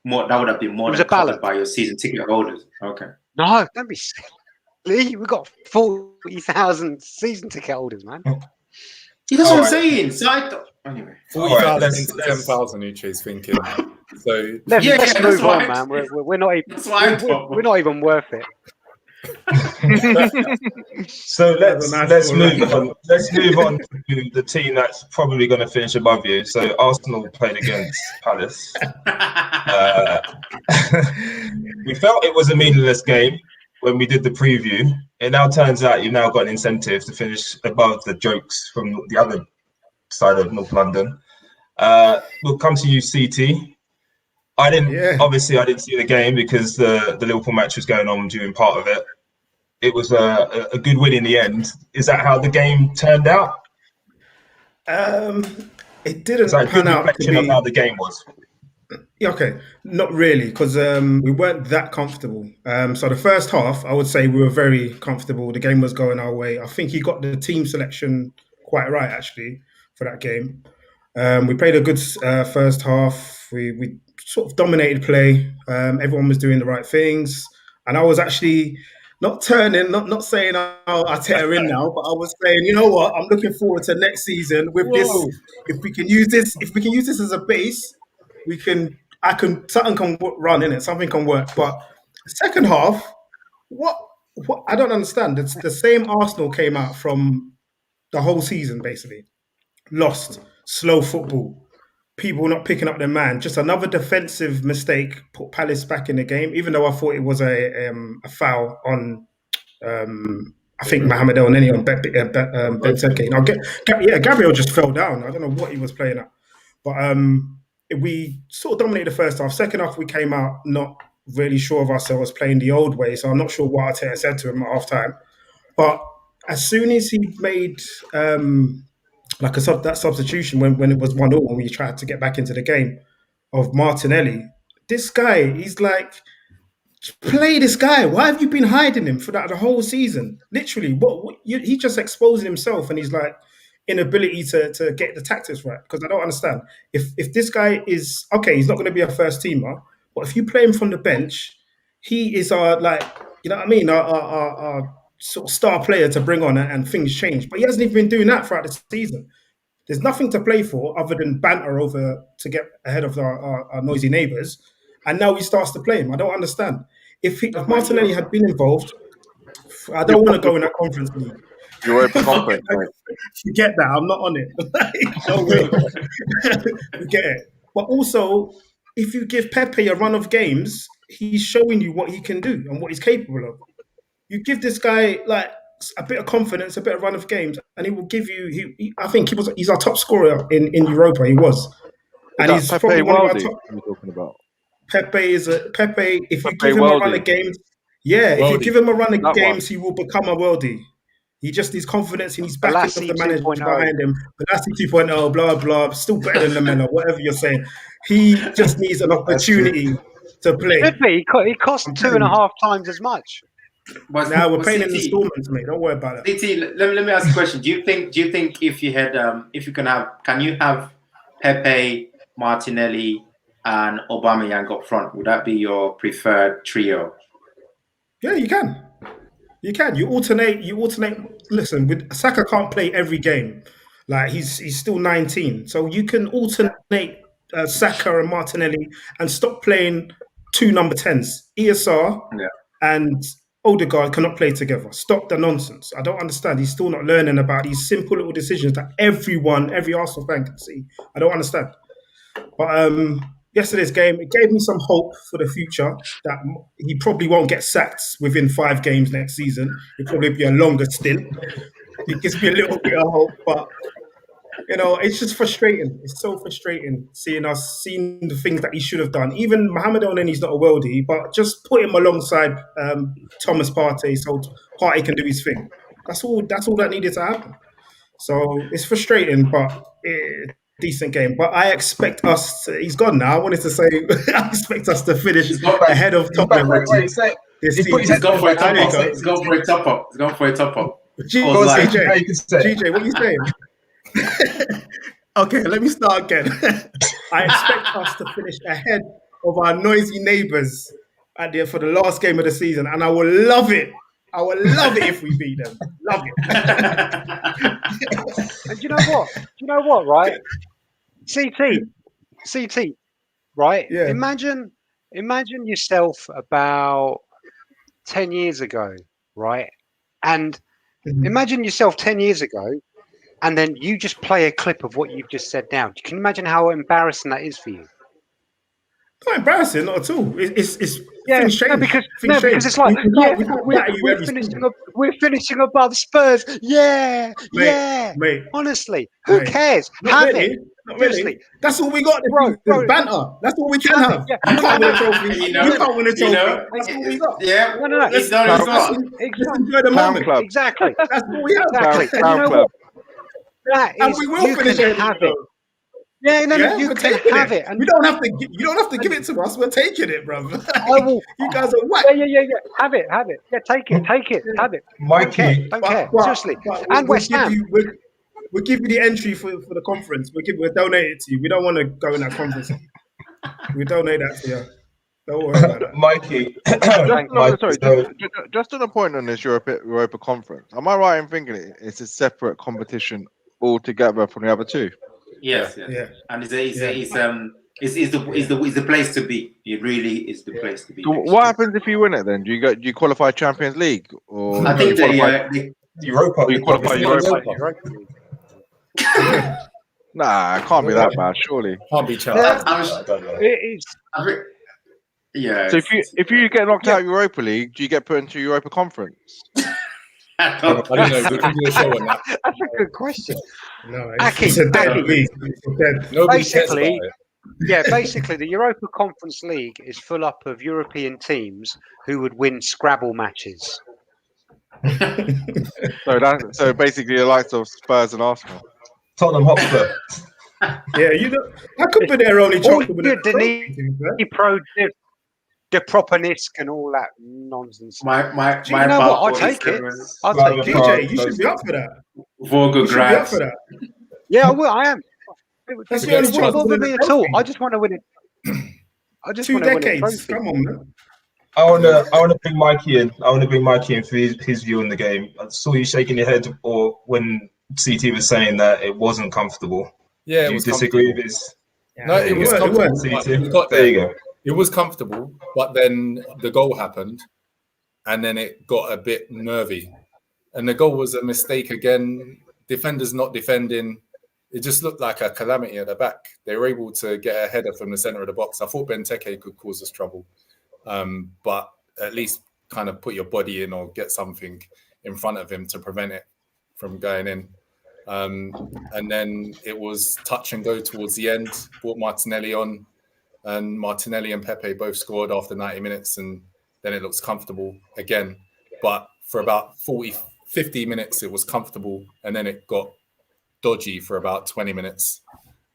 more. That would have been more than covered by your season ticket holders. Okay. No, don't be silly. We got 40,000 season ticket holders, man. That's what I'm saying. So I thought anyway. 40,000 into 10,000. Uche's thinking. So let's move on, man. We're not even. We're not even worth it. So let's move on. Let's move on to the team that's probably going to finish above you. So Arsenal played against Palace. We felt it was a meaningless game when we did the preview. It now turns out you've now got an incentive to finish above the jokes from the other side of North London. We'll come to you, Cee Tee. Obviously I didn't see the game because the Liverpool match was going on during part of it. It was a good win in the end. Is that how the game turned out? It didn't turn out to be of how the game was. Yeah, okay, not really, because we weren't that comfortable. So the first half, I would say we were very comfortable. The game was going our way. I think he got the team selection quite right, actually, for that game. We played a good first half. We sort of dominated play. Everyone was doing the right things. And I was actually not saying I'll tear in now, but I was saying, you know what, I'm looking forward to next season with this. If we can use this as a base, something can run in it, something can work. But the second half, what I don't understand. It's the same Arsenal came out from the whole season, basically. Lost, slow football, people not picking up their man. Just another defensive mistake put Palace back in the game, even though I thought it was a foul on, I think Mohamed El Neni on Benteke. Now, Gabriel just fell down. I don't know what he was playing at. But we sort of dominated the first half. Second half, we came out not really sure of ourselves, playing the old way. So I'm not sure what Arteta said to him at half time. But as soon as he made that substitution when it was 1-0 and we tried to get back into the game of Martinelli, this guy, he's like, play this guy. Why have you been hiding him for the whole season? Literally, he just exposing himself and he's like inability to get the tactics right, because I don't understand. If this guy is okay, he's not going to be a first teamer, but if you play him from the bench, he is our sort of star player to bring on and things change. But he hasn't even been doing that throughout the season. There's nothing to play for other than banter over to get ahead of our noisy neighbours. And now he starts to play him. I don't understand. If Martinelli had been involved, I don't want to go in that conference league. You're overconfident. Forget that. I'm not on it. No way. Forget it. But also, if you give Pepe a run of games, he's showing you what he can do and what he's capable of. You give this guy like a bit of confidence, a bit of run of games, and he will give you. I think he's our top scorer in Europa. He was, and he's Pepe probably one of our top. What are you talking about? Pepe. If you give him a run of games, if you give him a run of games, he will become a worldie. He just needs confidence. He needs backing of the manager behind him. Velasquez 2.0, blah, blah, still better than Lamella, whatever you're saying. He just needs an opportunity to play. He cost 2.5 times as much. Now we're paying in installments, mate. Don't worry about it. Cee Tee, let me ask you a question. Do you think if you had can you have Pepe, Martinelli, and Aubameyang up front? Would that be your preferred trio? Yeah, you can. You can. You alternate. Listen, with Saka can't play every game. Like he's still 19, so you can alternate Saka and Martinelli and stop playing two number 10s. ESR and Odegaard cannot play together. Stop the nonsense. I don't understand. He's still not learning about these simple little decisions that every Arsenal fan can see. I don't understand. But yesterday's game, it gave me some hope for the future that he probably won't get sacked within 5 games next season. It'll probably be a longer stint. It gives me a little bit of hope, but it's just frustrating. It's so frustrating seeing the things that he should have done. Even Mohamed Elneny's not a worldie, but just put him alongside Thomas Partey so Partey can do his thing. That's all that needed to happen. So it's frustrating, but decent game. But I expect us he's gone now. I wanted to say I expect us to finish ahead of Tottenham. He's gone for a top up. GJ, what are you saying? Okay, let me start again. I expect us to finish ahead of our noisy neighbours for the last game of the season, and I will love it. I will love it if we beat them. Love it. And do you know what? Right? Cee Tee, right? Yeah. Imagine yourself about 10 years ago, right? And imagine yourself 10 years ago, and then you just play a clip of what you've just said now. Can you imagine how embarrassing that is for you? Not embarrassing, not at all. It's because it's like we're finishing above Spurs. Mate. Honestly, who cares? Have it. Really. That's all we got. Bro, banter. That's all we can have. Yeah. You can't win a trophy. You can't win a trophy. That's all we got. Yeah. No. Let's enjoy the moment. Exactly. That's all we have. Exactly. And you know what? That is, and we will finish it. Have it. Yeah, you can have it. And you don't have to give it to us. We're taking it, bro. I will. You guys are whack. Yeah. Have it. Yeah, take it. Have it. Mikey, don't care. Seriously. And West Ham. We'll give you the entry for the conference. We'll donate it to you. We don't want to go in that conference. We donate that to you. Don't worry about that. Mikey. Just on a point on this Europa Conference, am I right in thinking it's a separate competition altogether from the other two? Yes. And it's the place to be. It really is the place to be. So what happens if you win it then? Do you qualify Champions League? Or I think the Europa. You qualify Europa. Nah, it can't be that bad, surely. Can't be challenged. It is. Yeah. So if you get knocked out of Europa League, do you get put into Europa Conference? I don't know. We can do a show on that. That's a good question. No, Aki, it's a dead league. Basically, the Europa Conference League is full up of European teams who would win Scrabble matches. So basically the likes of Spurs and Arsenal. Tottenham Hotspur. Yeah, that could be their only chance to win the Proponisk and all that nonsense. My you know what? I'll take it. I'll take it. GJ, you should be up for that. Volgograd. Yeah, I will. I am. That's It wouldn't bother me at all. I just want to win it. I just 2 want to win decades. a trophy. Come on, man. I want to bring Mikey in. I want to bring Mikey in for his view on the game. I saw you shaking your head when Cee Tee was saying that it wasn't comfortable. Yeah, do you disagree with his? No, it was comfortable. There you go. It was comfortable, but then the goal happened, and then it got a bit nervy. And the goal was a mistake again. Defenders not defending. It just looked like a calamity at the back. They were able to get a header from the centre of the box. I thought Benteke could cause us trouble, but at least kind of put your body in or get something in front of him to prevent it from going in. And then it was touch and go towards the end. Brought Martinelli on. And Martinelli and Pepe both scored after 90 minutes, and then it looks comfortable again. But for about 50 minutes, it was comfortable, and then it got dodgy for about 20 minutes.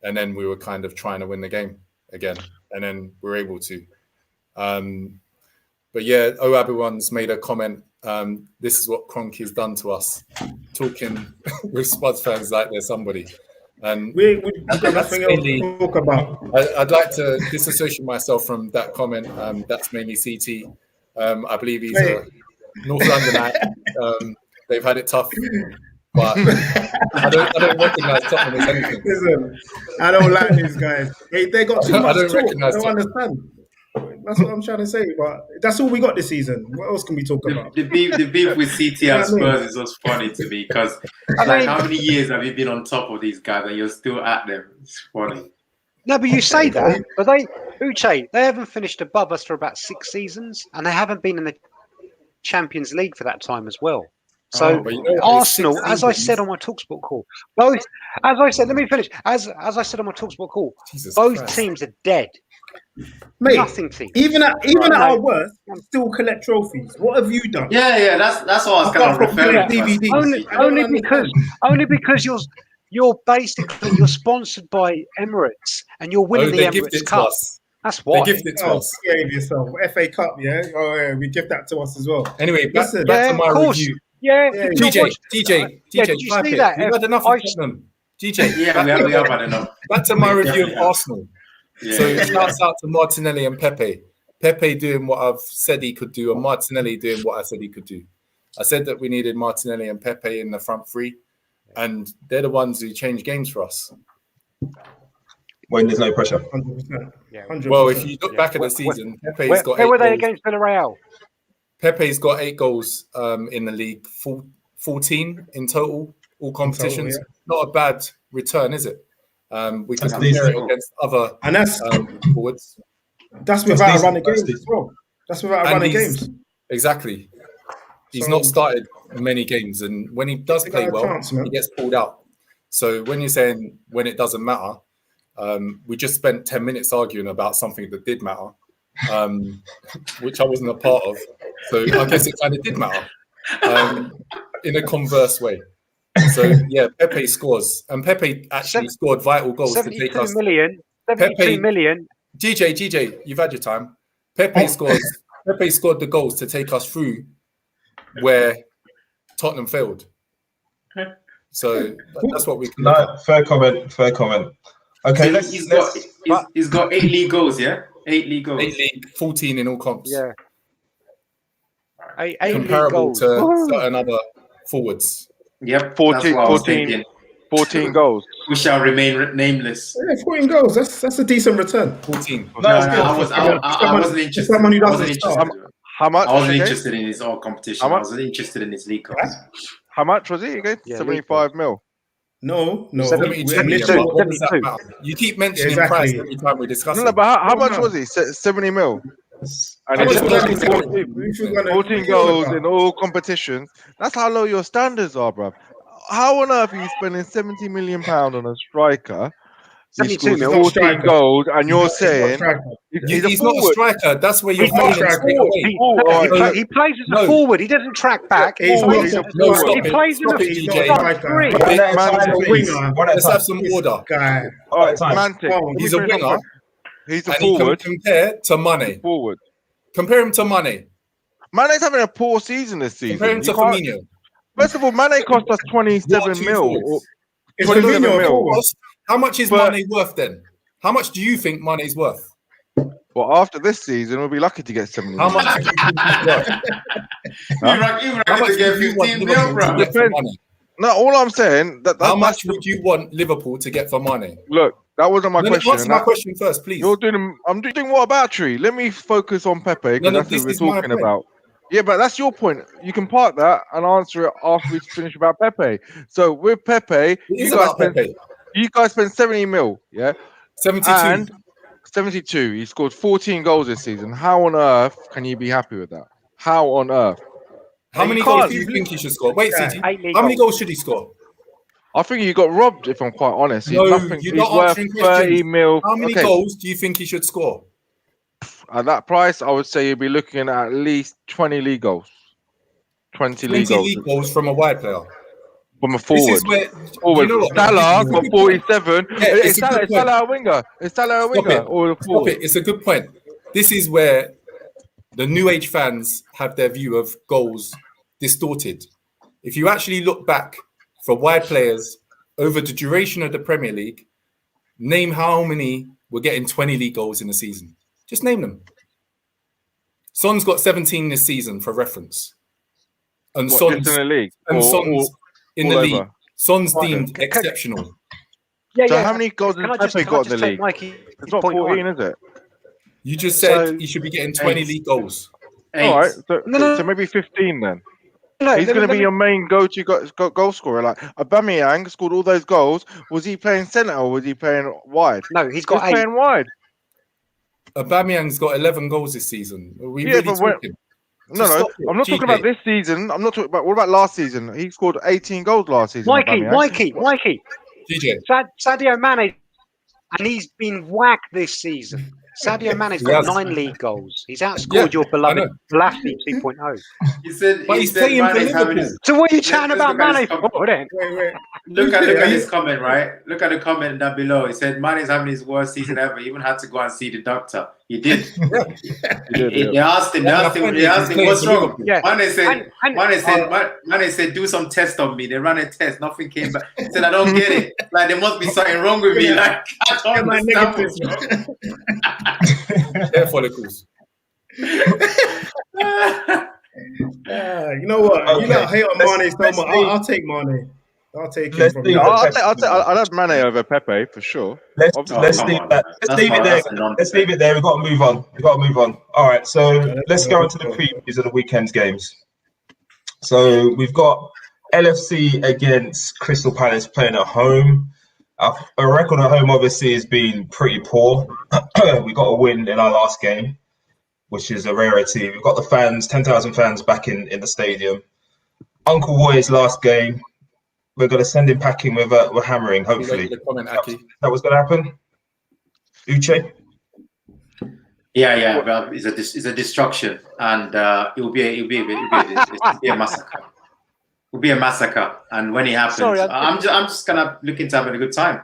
And then we were kind of trying to win the game again, and then we were able to. But yeah, Oabiwan's made a comment this is what Kroenke's done to us, talking with Spurs fans like they're somebody. And we got nothing else to talk about. I'd like to disassociate myself from that comment. That's mainly Cee Tee. I believe he's a North Londonite. They've had it tough, but I don't recognise Tottenham as anything. Listen, I don't like these guys. They got too much I don't talk. recognise I don't Tottenham. understand. That's what I'm trying to say. But that's all we got this season. What else can we talk about? The beef with Cee Tee and Spurs is just funny to me because how many years have you been on top of these guys and you're still at them? It's funny. No, but you say that, but Uche, they haven't finished above us for about 6 seasons, and they haven't been in the Champions League for that time as well. So Arsenal, as I said on my TalkSport call, both, as I said, let me finish. As I said on my TalkSport call, both teams are dead. Mate, nothing team. Even at our worst, still collect trophies. What have you done? Yeah, that's what I was kind of referring to. DVDs. Only because you're basically sponsored by Emirates and you're winning the Emirates Cup. That's why. They gift it to us. Behave yourself. FA Cup, yeah? Oh, yeah, we give that to us as well. Anyway, back to my review. Yeah. GJ, did you see that? You've had enough of Tottenham. GJ. Yeah, we have had enough. Back to my review of Arsenal. Yeah. So shouts out to Martinelli and Pepe. Pepe doing what I've said he could do, and Martinelli doing what I said he could do. I said that we needed Martinelli and Pepe in the front three, and they're the ones who change games for us. When there's no pressure. 100%. Yeah. 100%. Well, if you look back at the season, Pepe's got 8 where were they goals. against Villarreal? Pepe's got 8 goals in the league, 14 in total, all competitions. Not a bad return, is it? We can compare it against other forwards. That's without a run of games as well. That's without a run of games. Exactly. He's not started many games, and when he does play well, he gets pulled out. So when you're saying when it doesn't matter, we just spent 10 minutes arguing about something that did matter, which I wasn't a part of. So I guess it kind of did matter in a converse way. So yeah, Pepe scores, and Pepe actually scored vital goals to take us. 72 million. GJ, you've had your time. Pepe scored the goals to take us through where Tottenham failed. So that's what we can. No, fair comment. Okay, he's got 8 league goals, yeah? 8 league goals. 8 league, 14 in all comps. Yeah. 8 comparable league goals. to certain other forwards. Yep, 14 goals. We shall remain nameless. Yeah, 14 goals. That's a decent return. 14. I wasn't interested. Someone who doesn't start. How much? I wasn't interested in his all competition. I wasn't interested in his league goals. How much was he again? 75 mil. No. 72. What does that matter? You keep mentioning price every time we discuss it. No, but how much was he? 70 mil. And he's 14 goals in all competitions. That's how low your standards are, bruv. How on earth are you spending £70 million on a striker? 72 mil. 14 goals, and you're saying he's not a striker. That's where you're playing. He plays as a forward. He doesn't track back. He plays as a front three. Let's have some order. He's a winger. He's a forward. Compare to Mane. Forward. Compare him to Mane. Mane's having a poor season this season. Compare him to Firmino. First of all, Mane cost us 27 mil. 27 mil. How much is Mane worth then? How much do you think Mane's worth? Well, after this season, we'll be lucky to get 70 How mil. much do you think he's worth? How much do you want Liverpool to get for Mane? No, all I'm saying how much would you want Liverpool to get for Mane? Look, that wasn't my question. Answer my question first, please. I'm doing what about Tree? Let me focus on Pepe because that's what we're talking about. Yeah, but that's your point. You can park that and answer it after we finish about Pepe. So with Pepe, you guys spend 70 mil, yeah? 72. And 72. He scored 14 goals this season. How on earth can you be happy with that? How on earth? How many goals do you think he should score? Wait, Cee Tee. How many goals should he score? I think you got robbed, if I'm quite honest. You're not answering questions. 30 mil. How many goals do you think he should score? At that price, I would say you'd be looking at least 20 league goals. 20 league goals from a wide player. From a forward. This is where Salah got 47. Is Salah a winger? Is Salah a winger or a forward? Stop it. It's a good point. This is where the new age fans have their view of goals distorted. If you actually look back for wide players over the duration of the Premier League, name how many were getting 20 league goals in a season. Just name them. Son's got 17 this season for reference. And What, Son's just in the league? and Or Son's in the all league. over? Son's deemed exceptional. Yeah, So yeah. how many goals has Pepe got in the league? It's not 14, is it? You just said So- he should be getting 20 league goals. All right, so, No. so maybe 15 then. No, He's going to be your main go-to goal scorer. Like Aubameyang scored all those goals. Was he playing centre or was he playing wide? No, he's He's got 8. playing wide. Aubameyang's got 11 goals this season. Are we Yeah, really but when- talking? No, Stop it, I'm not talking about GJ. this season. I'm not talking about. What about last season? He scored 18 goals last season. Mikey. GJ. Sadio Mane, and he's been whacked this season. Sadio Mane's got Yes. 9 league goals. He's outscored your I beloved know. Blasphemy 2.0. He said, But he's playing for Mane's having Liverpool. his- So what are you Let's chatting look about at Mane his comment. for then? Wait. Look at Are his you- comment, right? Look at the comment down below. He said Mane's having his worst season ever. He even had to go and see the doctor. He did. They asked him, what's wrong? Yeah. Mane said, And- Mane said, do some test on me. They ran a test, nothing came back. He said, I don't get it. Like there must be something wrong with me. Like I don't my understand negatives. what's wrong. Hair follicles. You know what? You Okay. know, I hate on Mane so Let's much. see. I'll take Mane. I'll take him Let's from see. you. I'll have Mane over Pepe for sure. Let's Obviously. let's come leave on, that. man. Let's That's leave it not- there. that's a non- Let's leave it there. We've got to move on. All right. So let's go into the previews of the weekend's games. So we've got LFC against Crystal Palace playing at home. Our record at home obviously has been pretty poor. We got a win in our last game, which is a rarity. We've got the fans, 10,000 fans back in the stadium. Uncle Roy's last game. We're going to send him packing with hammering, hopefully. The comment, Aki. That was going to happen. Uche? Yeah. Well, it's a destruction, and it'll be a massacre. It'll be a massacre, and when it happens, Sorry, I'm just gonna look into having a good time.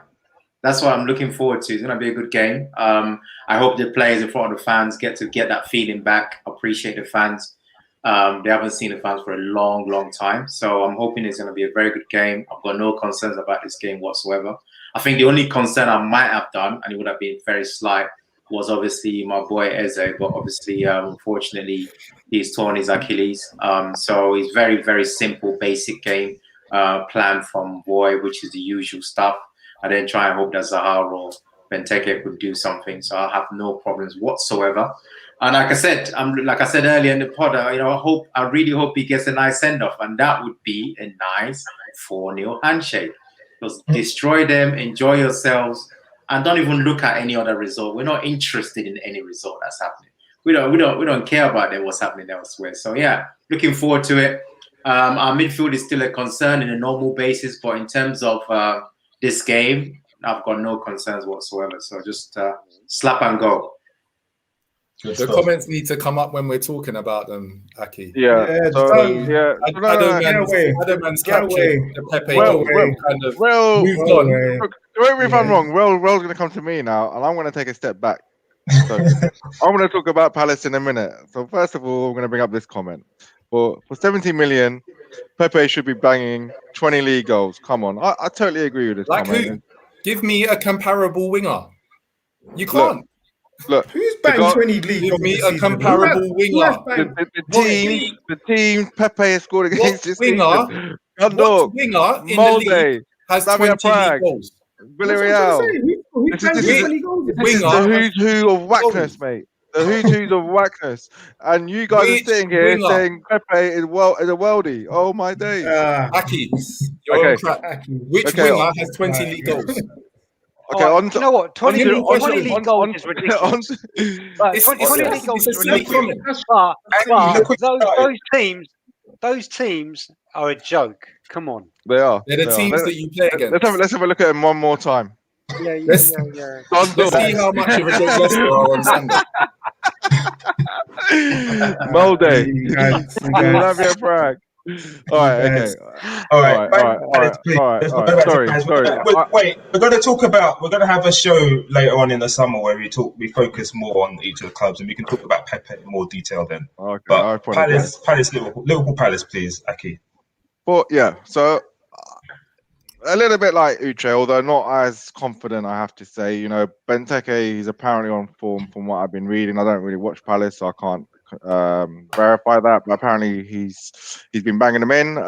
That's what I'm looking forward to. It's gonna be a good game. I hope the players in front of the fans get that feeling back. Appreciate the fans. They haven't seen the fans for a long time, so I'm hoping it's gonna be a very good game. I've got no concerns about this game whatsoever. I think the only concern I might have done, and it would have been very slight, was obviously my boy Eze, but obviously, unfortunately, he's torn his Achilles. So it's very simple, basic game plan from Boy, which is the usual stuff. I then try and hope that Zaha or Benteke could do something. So I'll have no problems whatsoever. And like I said earlier in the pod, I really hope he gets a nice send off, and that would be a nice 4-0 handshake. Just destroy them, enjoy yourselves, and don't even look at any other result. We're not interested in any result that's happening. We don't care about what's happening elsewhere. So yeah, looking forward to it. Our midfield is still a concern in a normal basis, but in terms of this game, I've got no concerns whatsoever. So just slap and go. The comments need to come up when we're talking about them, Aki. Yeah. Adamant's captured the Pepe goal kind of moved on. Correct me if I'm wrong. Will's going to come to me now, and I'm going to take a step back. So I'm going to talk about Palace in a minute. So first of all, I'm going to bring up this comment. For 70 million, Pepe should be banging 20 league goals. Come on, I totally agree with this comment. Who? Give me a comparable winger. You can't. Look, Who's banged 20 league Give goals me this a season? comparable winger. the team Pepe has scored against this winger? season. What winger in the league has 20 league goals? Villarreal. This is the who's who of whackness, mate. The who's of whackness. And you guys are sitting here saying Pepe is a worldie. Oh my days. Aki, you're on crap. Which winger has 20 league goals? Okay, you know what? 20 league goals is ridiculous. 20 league goals is ridiculous. But those teams are a joke. Come on. They are. They're the teams that you play against. Let's have a look at them one more time. Let's see how much of a joke Leicester are on Sunday. Molde. Lavia Prague. All right, okay. All right, Palace, please. Let's go all back right. to Sorry, Palace. sorry. Wait, we're going to talk about. We're going to have a show later on in the summer where we focus more on each of the clubs, and we can talk about Pepe in more detail then. Okay, But I apologize. Palace, Liverpool, Palace, please, Aki. But yeah, so a little bit like Uche, although not as confident, I have to say. You know, Benteke, he's apparently on form from what I've been reading. I don't really watch Palace, so I can't verify that. But apparently, he's been banging them in.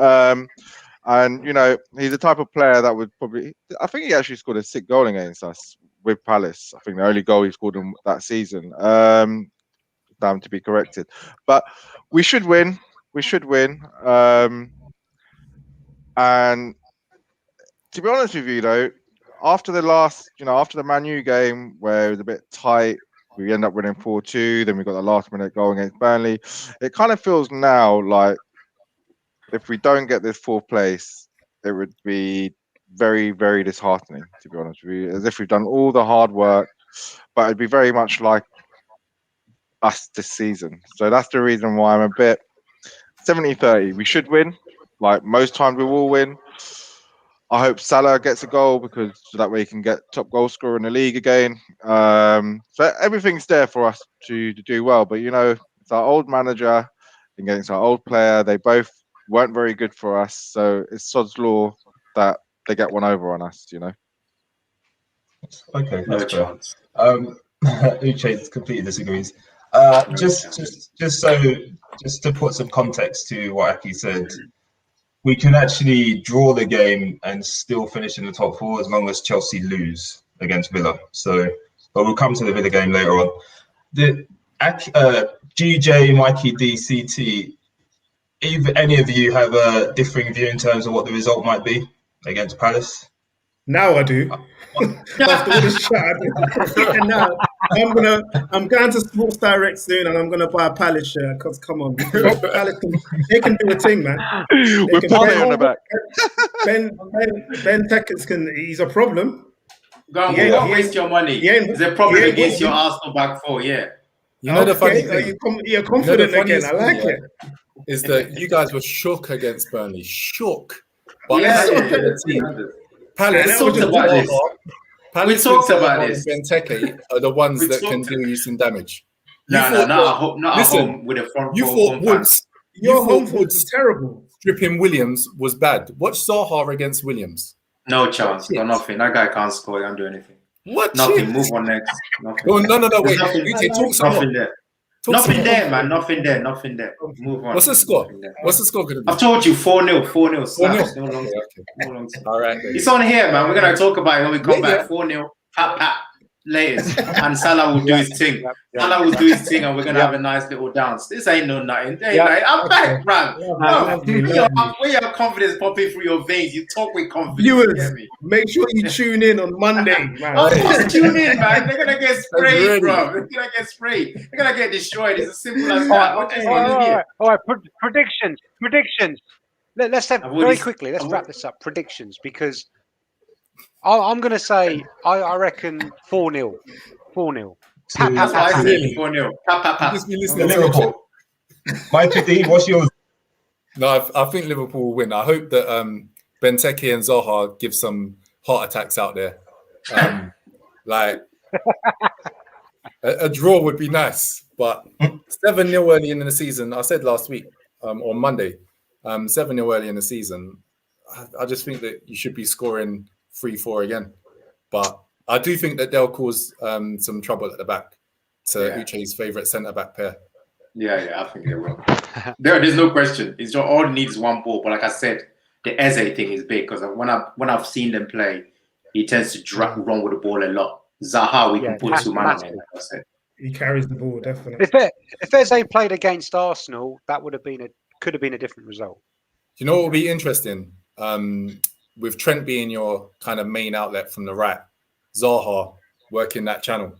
And you know, he's the type of player that would probably. I think he actually scored a sick goal against us with Palace. I think the only goal he scored in that season. Damn to be corrected, but we should win. We should win. And to be honest with you, though, after the Man U game where it was a bit tight, we end up winning 4-2. Then we got the last-minute goal against Burnley. It kind of feels now like if we don't get this fourth place, it would be very, very disheartening, to be honest with you. As if we've done all the hard work, but it'd be very much like us this season. So that's the reason why I'm a bit 70-30. We should win. Like most times we will win. I hope Salah gets a goal because so that way he can get top goal scorer in the league again. So everything's there for us to do well. But, you know, it's our old manager against our old player. They both weren't very good for us. So it's sod's law that they get one over on us, you know. Okay, No that's fair. chance. Uche completely disagrees. Just to put some context to what Aki said, we can actually draw the game and still finish in the top four as long as Chelsea lose against Villa. So, but we'll come to the Villa game later on. GJ, Mikey D, Cee Tee, any of you have a differing view in terms of what the result might be against Palace? Now I do. After all this chat, I do. And now I'm going to Sports Direct soon, and I'm gonna buy a Palace shirt. Cause come on, Palace they can do a thing, man. We're pulling on the back. Ben Tekers he's a problem. Go on, don't waste your money. There's a problem against your Arsenal back four, yeah. You know the funny thing? You're confident again. I like it. Is that you guys were shook against Burnley? Shook. But Palace talked about this. We talked about this. Benteke are the ones that can do you some damage. Not at home with a front. You thought Woods. Your home forwards is terrible. Stripping Williams was bad. Watch Zaha against Williams. No chance. Got nothing. That guy can't score. He can't do anything. What? Nothing. Move on next. Nothing. Oh, no. Wait. Nothing there. Nothing there, man. Nothing there. Move on. What's the score? What's the score going to be? I've told you 4-0. 4-0. 4-0. No long. Okay. No long. All right. It's on here, man. We're gonna talk about it when we come back. 4-0. Pat. Latest. And Salah will do his thing. Salah will do his thing, and we're gonna have a nice little dance. This ain't no nothing. I'm back, man. Where your confidence popping through your veins? You talk with confidence. Viewers, make sure you tune in on Monday, man. Tune in, man. They're gonna get sprayed, bro. They're gonna get sprayed. They're gonna get destroyed. It's as simple as that. All right. Predictions. Let's have very quickly. Let's wrap this up. Predictions, because I'm going to say I reckon 4-0. 4-0. That's why I said 4-0. Just be listening to Liverpool. Mikey D, what's yours? No, I think Liverpool will win. I hope that Benteke and Zaha give some heart attacks out there. Like a draw would be nice, but 7-0 early in the season. I said last week on Monday, 7-0 early in the season. I just think that you should be scoring 3-4 again, but I do think that they'll cause some trouble at the back to Uche's favourite centre-back pair. Yeah, I think they will. There's no question. It's just all it needs is one ball. But like I said, the Eze thing is big because when I've seen them play, he tends to run with the ball a lot. Zaha, we can put 2 man on him, like I said. He carries the ball definitely. If Eze played against Arsenal, that could have been a different result. You know what would be interesting? With Trent being your kind of main outlet from the right, Zaha working that channel.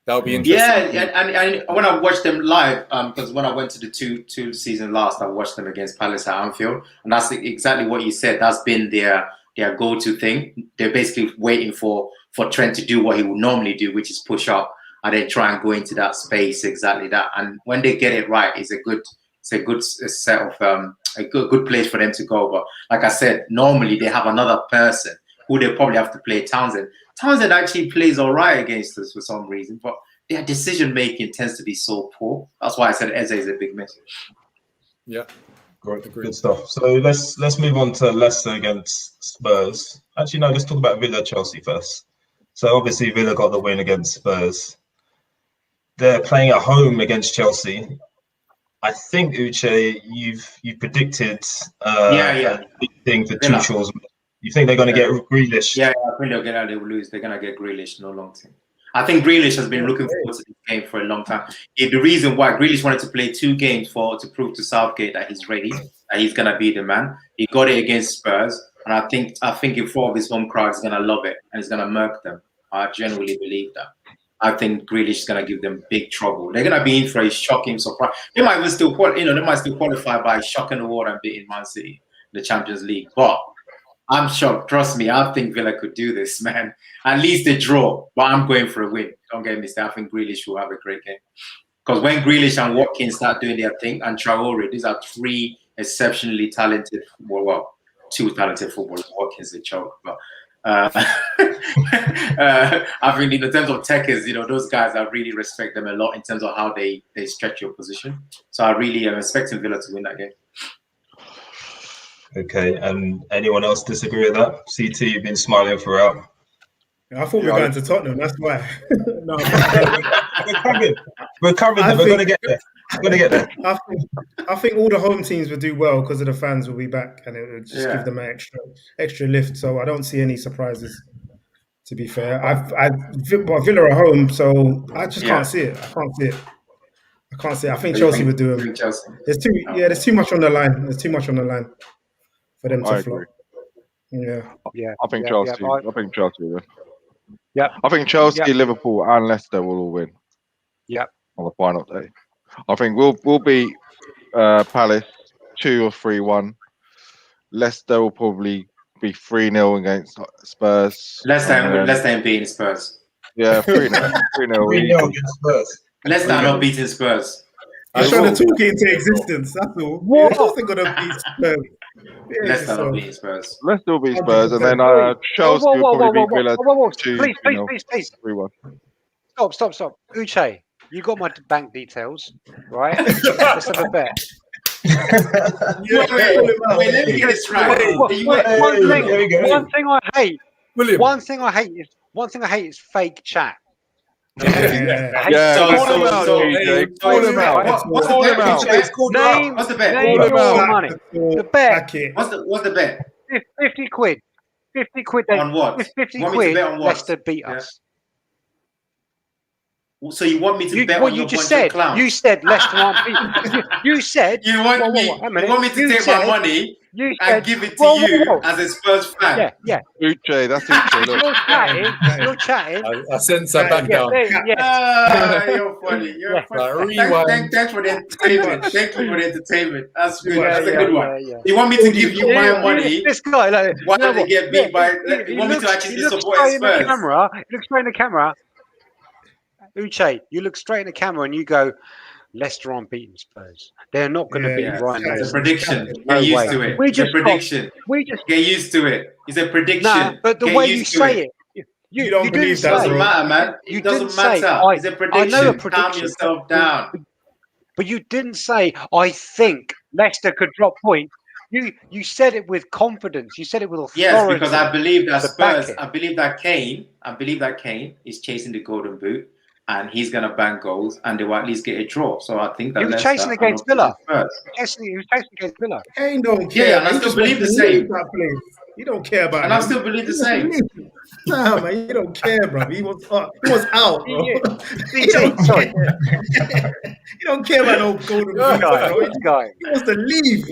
That would be interesting. Yeah, and when I watched them live, because when I went to the two season last, I watched them against Palace at Anfield, and that's exactly what you said. That's been their go-to thing. They're basically waiting for Trent to do what he would normally do, which is push up and then try and go into that space, exactly that. And when they get it right, it's a good set of a good place for them to go. But like I said, normally they have another person who they probably have to play. Townsend actually plays all right against us for some reason, but their decision making tends to be so poor. That's why I said Eze is a big miss. Yeah, Great, good stuff. So let's move on to Leicester against Spurs. Actually, no, let's talk about Villa Chelsea first. So obviously Villa got the win against Spurs. They're playing at home against Chelsea. I think Uche, you've predicted a big thing for Tuchel's. You think they're going to get Grealish? Yeah, I think they will lose. They're going to get Grealish no long time. I think Grealish has been looking forward to this game for a long time. The reason why Grealish wanted to play 2 games to prove to Southgate that he's ready, that he's going to be the man. He got it against Spurs, and I think in front of his home crowd, he's going to love it and he's going to murk them. I genuinely believe that. I think Grealish is going to give them big trouble. They're going to be in for a shocking surprise. They might still qualify by shocking the world and beating Man City in the Champions League. But I'm shocked. Trust me, I think Villa could do this, man. At least a draw, but I'm going for a win. Don't get me started. I think Grealish will have a great game. Because when Grealish and Watkins start doing their thing, and Traore, these are 3 exceptionally talented, 2 talented footballers. Watkins is a choke, but I think in terms of techers, those guys, I really respect them a lot in terms of how they stretch your position. So I really am expecting Villa to win that game. Okay, and anyone else disagree with that? Cee Tee, you've been smiling throughout. I thought we were going to Tottenham. That's why. No, we're covered. We're going to get there. We're going to get there. I think all the home teams would do well because of the fans will be back, and it would just give them an extra lift. So I don't see any surprises. To be fair, Villa are home, so I just can't see it. I can't see it. I think Chelsea would do them. There's too much on the line. There's too much on the line for them to flop. Yeah. I think Chelsea. I think Chelsea will. Yeah. I think Chelsea, Liverpool, and Leicester will all win. Yeah. On the final day, I think we'll beat Palace 2 or 3-1. Leicester will probably be 3-0 against Spurs. Leicester ain't beating Spurs. Yeah, 3-0. 3-0 against Spurs. Leicester are not beating Spurs. You're trying to talk into existence. That's all. What? You're not going to beat Spurs. Leicester not beating Spurs. Leicester will beat Spurs, and then Chelsea will probably beat Villa 2-0. 3-1. Stop. Uche, you got my bank details, right? Let's have a bet. Wait, let me get this right. One thing I hate. William. One thing I hate is fake chat. Call him out. What's the bet? Name your money. The bet. What's the bet? 50 quid. 50 quid. On what? 50 quid. Leicester beat us. So you want me to bet on your bunch of clowns? You said Leicester aren't beaten. You said you want me to take my money and give it to you as a Spurs fan. Yeah. Uche, that's Uche. You're chatting. I sense I back down. You're funny. Thanks for the entertainment. Thank you for the entertainment. That's good. That's a good one. You want me to give you my money? This guy, why did they get beat by? You want me to actually support Spurs? He looks straight in the camera. Uche, you look straight in the camera and you go, Leicester aren't beating Spurs. They're not going to beat Ryan. It's a prediction. Get used to it. It's a prediction. Get used to it. It's a prediction. Nah, but the way you say it, you don't believe that. It doesn't matter, man. It doesn't matter. It's a prediction. Calm yourself down. But you didn't say, I think Leicester could drop points. You said it with confidence. You said it with authority. Yes, because I believe that Spurs, I believe that Kane is chasing the golden boot. And he's going to bang goals, and they will at least get a draw. So I think that he was chasing against Villa. He was chasing against Villa. Kane don't care. Yeah, and I still believe the same. You don't care about and him. I still believe the same. Nah, man, you don't care, bro. He was out, bro. Sorry. You don't care about no golden boot. Guy. He wants to leave.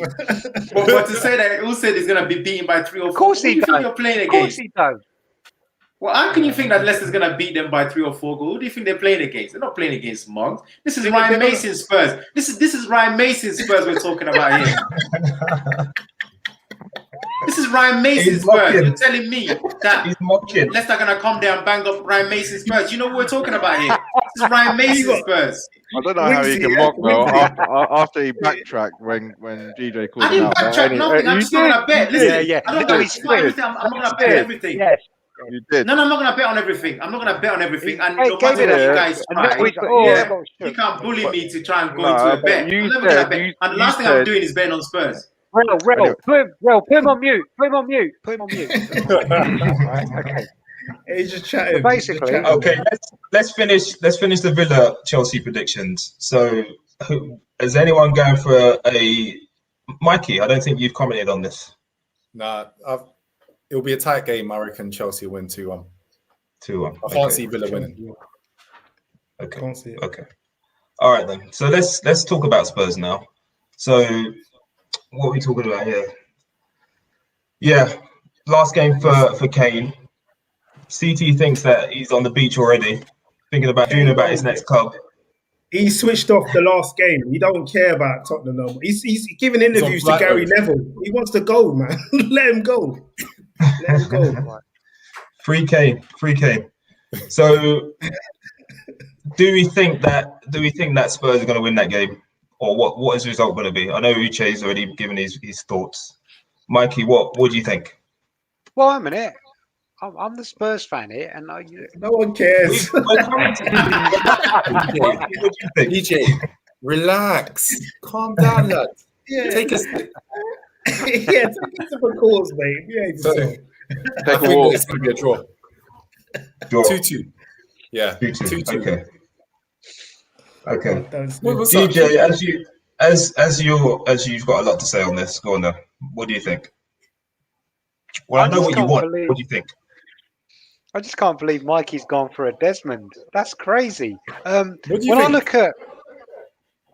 But to say that Usaid is going to be beaten by 3 or 4, of course he does. You're playing against? Of course he does. Well, how can you think that Leicester's going to beat them by 3 or 4 goals? Who do you think they're playing against? They're not playing against Mugs. This is Ryan Mason's Spurs. This is Ryan Mason's Spurs we're talking about here. This is Ryan Mason's Spurs. You're telling me that Leicester are going to come there and bang up Ryan Mason's Spurs. You know what we're talking about here? This is Ryan Mason's Spurs. I don't know how he can mock though after he backtracked when GJ called I didn't him out. backtrack nothing. I'm just not gonna bet. Listen, Yeah. I don't No, know. he's It's not everything. I'm not gonna bet everything. Yes. You did. No, I'm not gonna bet on everything. I'm not gonna bet on everything. And Hey, no matter gave what it you a- guys and try, now he's- you can't bully me to try and go No, into a but bet. you I'm never gonna said- bet. you- And the you last thing I'm said- doing is betting on Spurs. Rel, Anyway. put him on mute. Put him on mute. Put him on mute. Right, okay. He's just chatting. So basically- just chatting. Okay, let's finish the Villa Chelsea predictions. So, is anyone going for a Mikey? I don't think you've commented on this. Nah, it'll be a tight game. I reckon Chelsea will win 2-1. 2-1. I can't see Villa winning. Okay. Can't see it. Okay. All right then. So let's talk about Spurs now. So what are we talking about here? Yeah, last game for Kane. Cee Tee thinks that he's on the beach already, thinking about dreaming about his next club. He switched off the last game. He don't care about Tottenham no more. He's giving interviews to Gary Neville. He wants to go, man. Let him go. Let him go. Free Kane. So, do we think that Spurs are going to win that game, or what is the result going to be? I know Uche's already given his thoughts. Mikey, what do you think? Well, a minute. I'm the Spurs fan here, and No one cares. What do you think? DJ, relax. Calm down, lad. Yeah. Take a Yeah, take a cause, mate. Yeah, So, I a think walk. it's going to be a draw. Draw. 2-2. Yeah, 2-2. 2-2. Okay. What's up? DJ, as you've got a lot to say on this, go on then. What do you think? Well, I know what you want. What do you think? I just can't believe Mikey's gone for a Desmond. That's crazy. What do you When I think? look at,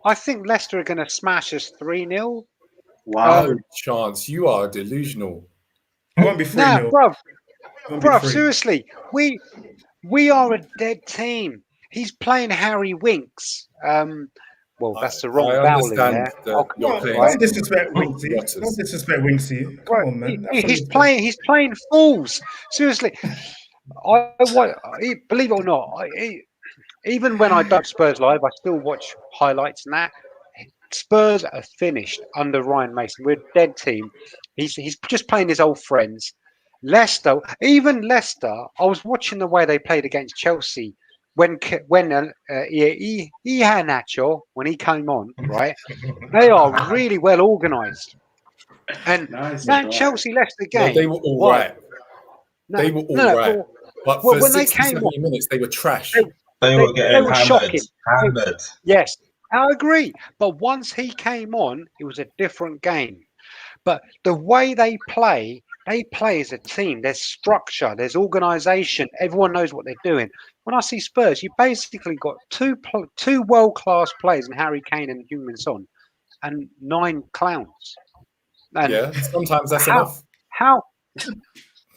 I think Leicester are going to smash us 3-0. Wow. No chance. You are delusional. It won't be 3-0. Nah, bruv, Won't be 3. seriously, we are a dead team. He's playing Harry Winks. Well, that's the wrong I vowel in understand there. that Oh, come you're on, playing- right? Don't disrespect Winksy. Rotters. Don't disrespect Winksy. Come on, man. He's playing fools. Seriously, believe it or not, even when I dub Spurs live, I still watch highlights and that. Spurs are finished under Ryan Mason. We're a dead team. He's just playing his old friends. Leicester, I was watching the way they played against Chelsea when Iheanacho, when he came on, right? They are really well organised. And that Chelsea-Leicester No, game, they were all right. They were all right. But well, for when they 60, came 70 minutes, they were trash. They were getting were shocking. hammered. Yes, I agree. But once he came on, it was a different game. But the way they play as a team. There's structure, there's organisation. Everyone knows what they're doing. When I see Spurs, you basically got two world-class players in Harry Kane and Heung-min Son, and 9 clowns. And Yeah, sometimes that's enough. How?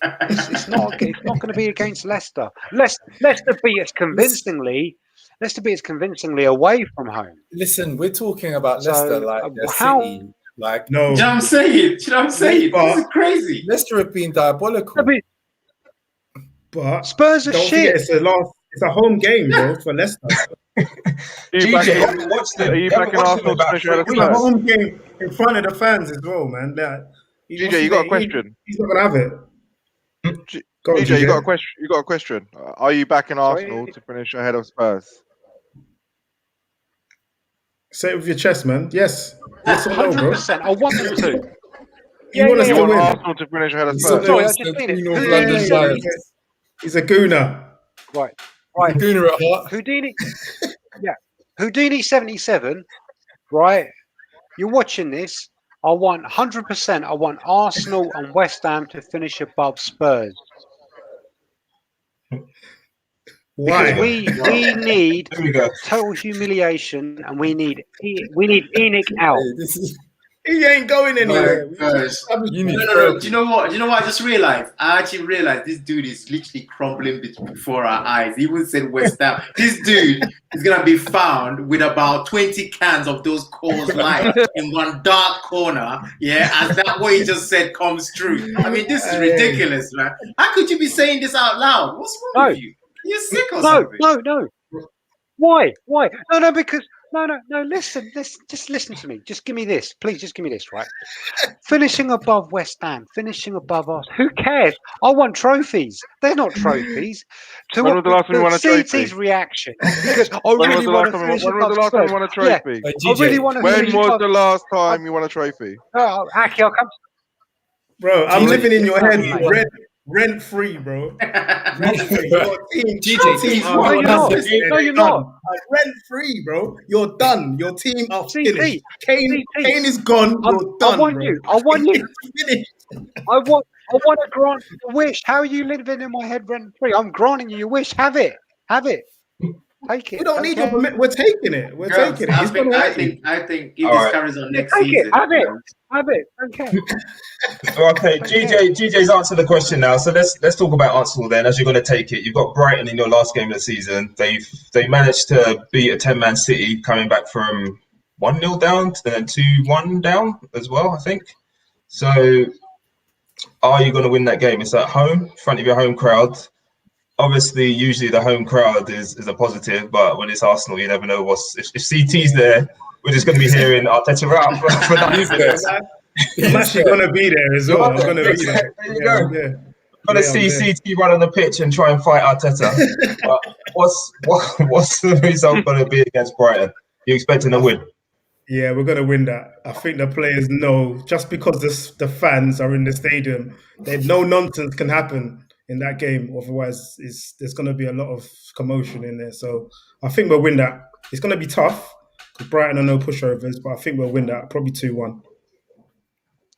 It's not going to be against Leicester. Leicester beat us convincingly. Leicester beat us convincingly away from home. Listen, we're talking about So, Leicester like they're how- City. Like, No. You know what I'm saying? This is crazy. Leicester have been diabolical. I mean, But Spurs are don't shit. forget, it's a home game, bro, for Leicester. GJ, haven't watched them. Are you Haven't backing watched them Arsenal to about finish ahead of 3 It's a weeks. home game in front of the fans as well, man. GJ, you got a question? He's not gonna have it. Go on, DJ, you got a question? You got a question? Are you backing Sorry? Arsenal to finish ahead of Spurs? Say it with your chest, man. Yes. Yes or no, bro? 100%. I want them to. You want us You to want win? Arsenal to finish ahead of He's Spurs? Sorry, I against just the seen it. North Who London is Giants. He's a gooner. Right. The Gooner at heart. Houdini. Yeah. Houdini 77. Right. You're watching this. I want 100%. I want Arsenal and West Ham to finish above Spurs. Why? Because we need Here we go. total humiliation, and we need Enoch out. Hey, this is, He ain't going anywhere. Guys. you need No. Do you know what? I just realized? I actually realized this dude is literally crumbling before our eyes. He even said West Ham. This dude is gonna be found with about 20 cans of those Coors Light in one dark corner. Yeah, as that what he just said comes true. I mean, this is ridiculous, man. How could you be saying this out loud? What's wrong with you? You're sick or something? No. Why? No, because no. Listen. Just listen to me. Just give me this, please. Just give me this, right? Finishing above West Ham, finishing above us. Who cares? I want trophies. They're not trophies. To When was the last time you won a Cee trophy? Tee's reaction, because I When was really the want last to time? finish When was above the last time you Spurs. won a Yeah, trophy? I really want to When finish was above. the last time you won a trophy? Aki, I'll come. Bro, I'm GJ, living in your head GJ. rent free, bro. Rent free. Your team, GJ, No, you're not. No, you're not. Rent free, bro. You're done. Your team are Cee finished. Tee. Kane is gone. You're done, I want bro. you. I want you. It's finished. I want to grant you a wish. How are you living in my head rent free? I'm granting you a wish. Have it. Take it. We don't need care. your. We're taking it. We're Girls, taking it. He's gonna I hurt you. think if All this right. carries on next Take it. season, Have it. Okay. Okay, GJ's answered the question now. So let's talk about Arsenal then. As you're going to take it, you've got Brighton in your last game of the season. They managed to beat a 10-man City, coming back from 1-0 down and then 2-1 down as well, I think. So, are you going to win that game? It's at home, in front of your home crowd. Obviously, usually the home crowd is a positive, but when it's Arsenal, you never know what's. If Cee Tee's there, we're just going to be hearing Arteta out for 90 minutes. I'm actually gonna be there as well. I'm gonna be there. There you go. Yeah. Gonna see Cee Tee run on the pitch and try and fight Arteta. But what's the result going to be against Brighton? You expecting a win? Yeah, we're gonna win that. I think the players know just because the fans are in the stadium, no nonsense can happen in that game. Otherwise, there's gonna be a lot of commotion in there. So I think we'll win that. It's gonna be tough because Brighton are no pushovers, but I think we'll win that. Probably 2-1.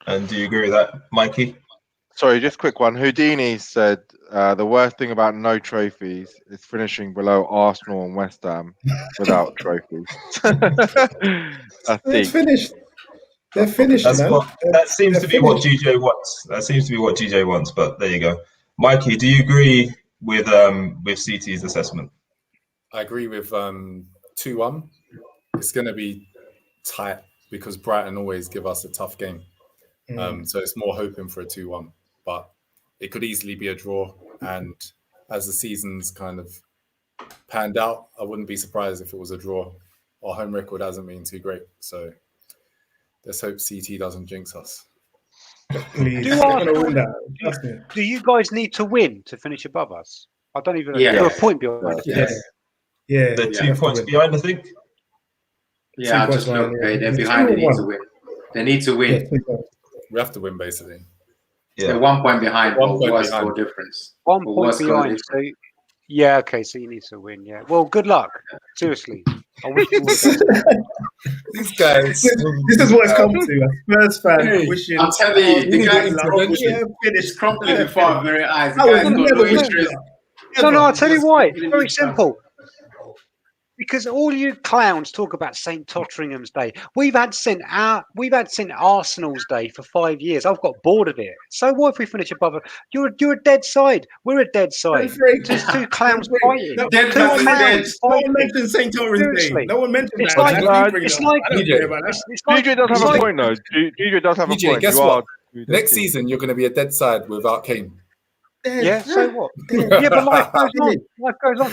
And do you agree with that, Mikey? Sorry, just a quick one. Houdini said the worst thing about no trophies is finishing below Arsenal and West Ham without trophies. That's They're deep. finished. They're finished, That's man. that seems They're to be what finished. GJ wants. That seems to be what GJ wants. But there you go, Mikey. Do you agree with Cee Tee's assessment? I agree with 2-1. It's going to be tight because Brighton always give us a tough game. So it's more hoping for a 2-1. But it could easily be a draw. And as the season's kind of panned out, I wouldn't be surprised if it was a draw. Our home record hasn't been too great. So let's hope Cee Tee doesn't jinx us. Please. Do They're gonna Arsenal- win that. Trust me. Do you guys need to win to finish above us? I don't even know. Yeah. Is there a point behind it? Yeah. The 2 points behind, I think. Yeah, I 2 just points look. behind, They're yeah. behind. They need 2-1. to win. They need to win. Yeah. We have to win, basically. Yeah. They're 1 point behind. 1 But point worse behind. goal difference. 1 But point worse goal behind. difference. So, yeah, okay. So you need to win. Yeah. Well, good luck. Seriously. I wish you all the best. These guys. This is what it's come to. A Spurs fan Hey, wishing. I'm telling you, the guy is yeah, finished. It's crumbling before our very eyes. The I would guy's got never no wish interest. that. No, I'll tell you why. It's Just- very simple. Because all you clowns talk about St. Totteringham's Day. We've had St. Arsenal's Day for 5 years. I've got bored of it. So what if we finish above it? You're a dead side. We're a dead side. Just two clowns fighting. Dead Two versus clowns dead. No one fighting. mentioned St. Torrens Day. Seriously. No one mentioned It's that. like- That's you bring it's it up. like- I don't care about that. It's like, GJ does it's have a like- point, though. GJ does have a GJ, point. guess You what? are Next season, you're going to be a dead side without Kane. Yeah, so what? Yeah, but life goes on. Life goes on.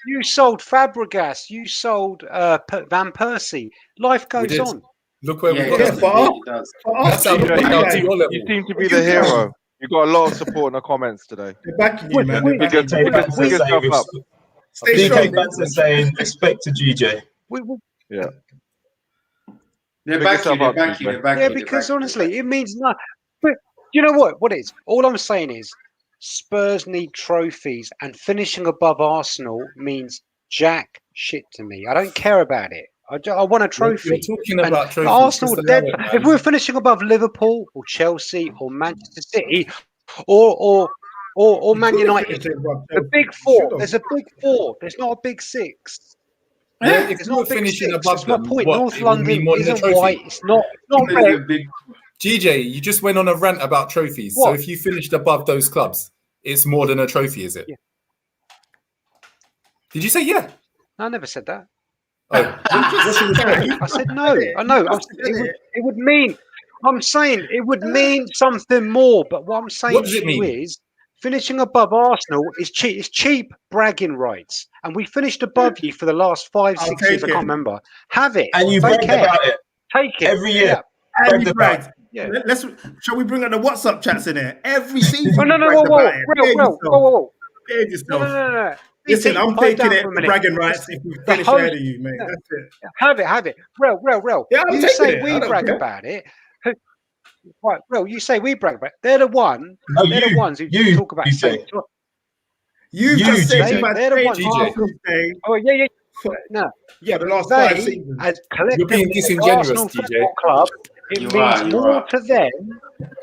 You sold Fabregas. You sold Van Persie. Life goes did. on. Look where we Yeah, got yeah, to. it does. That's how You're we got back. to your level. You seem to be the hero. You got a lot of support in the comments today. They're backing you, man. They're Wait, backing DK you. Banks Pick is yourself up. saying, Stay DK strong. Banks is saying respect to GJ. Yeah. They're Pick back yourself you. up, They're back you. GJ. They're back Yeah, you. because honestly, it means nothing. But you know what? What it is? All I'm saying is Spurs need trophies, and finishing above Arsenal means jack shit to me. I don't care about it. I want a trophy. You're talking And about trophies. Arsenal just dead. allow it, man. If we're finishing above Liverpool or Chelsea or Manchester City or Man United, the big four. There's a big four. There's not a big six. Yeah, if There's you not were a big finishing six. above That's my them, point. what, North it would London mean more than a isn't trophy? white. It's not There's red. a big- GJ, you just went on a rant about trophies. So What? if you finished above those clubs, it's more than a trophy, is it? Yeah. Did you say yeah? I never said that. Oh, I said no. I know. I said it would mean. I'm saying it would mean something more. But what I'm saying What does it to you mean? is finishing above Arsenal is cheap. It's cheap bragging rights, and we finished above you for the last 5-6 years. I can't remember. Have it, and you don't brag care. about it Take it every year. Yeah. And he bragged. Yeah. Shall we bring out the WhatsApp chats in here? Every season. Oh, no, whoa. Behave yourself. No. Listen, I'm taking it for minute. bragging rights if we finish ahead of you, mate. Yeah. That's it. Have it. Real. Yeah, I'm you taking say it. we I don't brag care. about it. Right, Real, you say we brag about it. They're the ones. No, they're the ones who talk about GJ. You You, just said GJ. you might They're the say ones. Arsenal say Oh yeah. No, yeah, for the last they, 5 seasons. as You're being collectively disingenuous, Arsenal GJ. Football Club, it You means are, you more are. to them.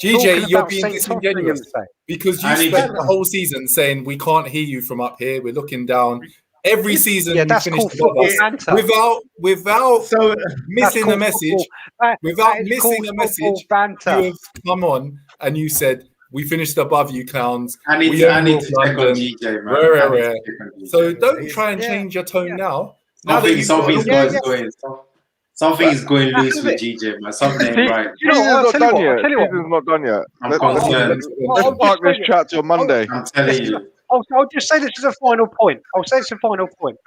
GJ, talking you're about being St. disingenuous Tottenham, because you I need spent to- the whole season saying we can't hear you from up here. We're looking down. Every season Yeah, we that's finished called above football us banter. without So missing a called message. football- Without that is missing called a message, football banter. you have come on and you said we finished above you, clowns. I need We to own North check on London. GJ, man. Rare. I need to check on GJ. So don't try and Yeah, change your tone yeah. now. Now that Something, you've got something is going loose That's with it. GJ, man. Something ain't right. You know, Season's I'll not tell you done what. yet. I'll tell you what. Season's not done yet. I'm Let's concerned. park this chat till Monday. I'm telling you. I'll just say this as a final point.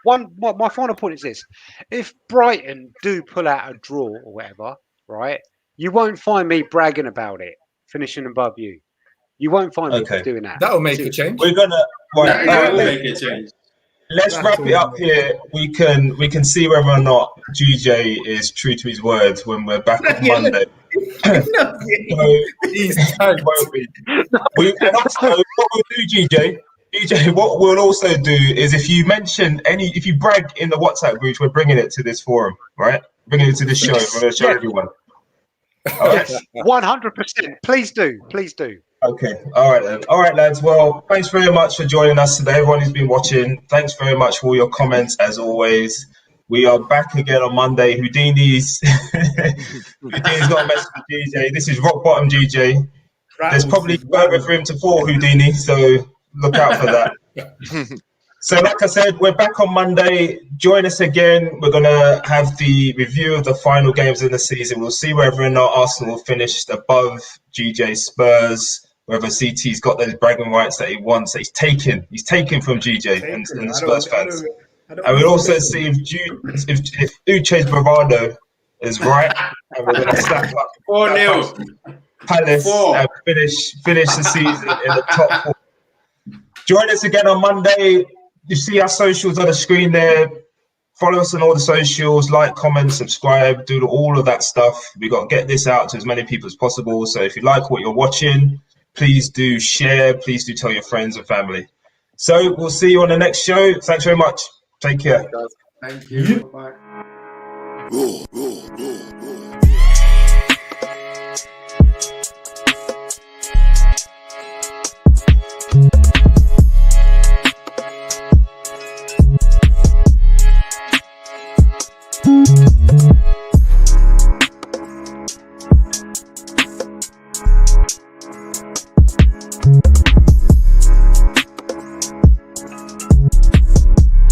My final point is this: if Brighton do pull out a draw or whatever, right, you won't find me bragging about it, finishing above you. You won't find me doing that. That'll make a Seriously. change. We're gonna That will make a change. let's wrap it up here. We can see whether or not GJ is true to his words when we're back on Monday. He's tagged. And also, what we'll do, GJ, what we'll also do is if you brag in the WhatsApp group, we're bringing it to this forum, right? Bringing it to this show. We're going to show everyone. All right. 100%. Please do. Okay. All right then. All right, lads. Well, thanks very much for joining us today. Everyone who's been watching, thanks very much for all your comments as always. We are back again on Monday. Houdini's got a message for GJ. This is rock bottom GJ. There's probably further for him to fall, Houdini, so look out for that. So like I said, we're back on Monday. Join us again. We're going to have the review of the final games of the season. We'll see whether or not Arsenal finished above GJ Spurs, whether Cee Tee's got those bragging rights that he wants, that he's taken from GJ and the Spurs fans. And we'll also see if Uche's bravado is right, and we're going to stack up 4-0. Palace and finish the season in the top 4. Join us again on Monday. You see our socials on the screen there. Follow us on all the socials, like, comment, subscribe, do all of that stuff. We've got to get this out to as many people as possible. So if you like what you're watching, please do share. Please do tell your friends and family. So we'll see you on the next show. Thanks very much. Take care. Thank you. Bye.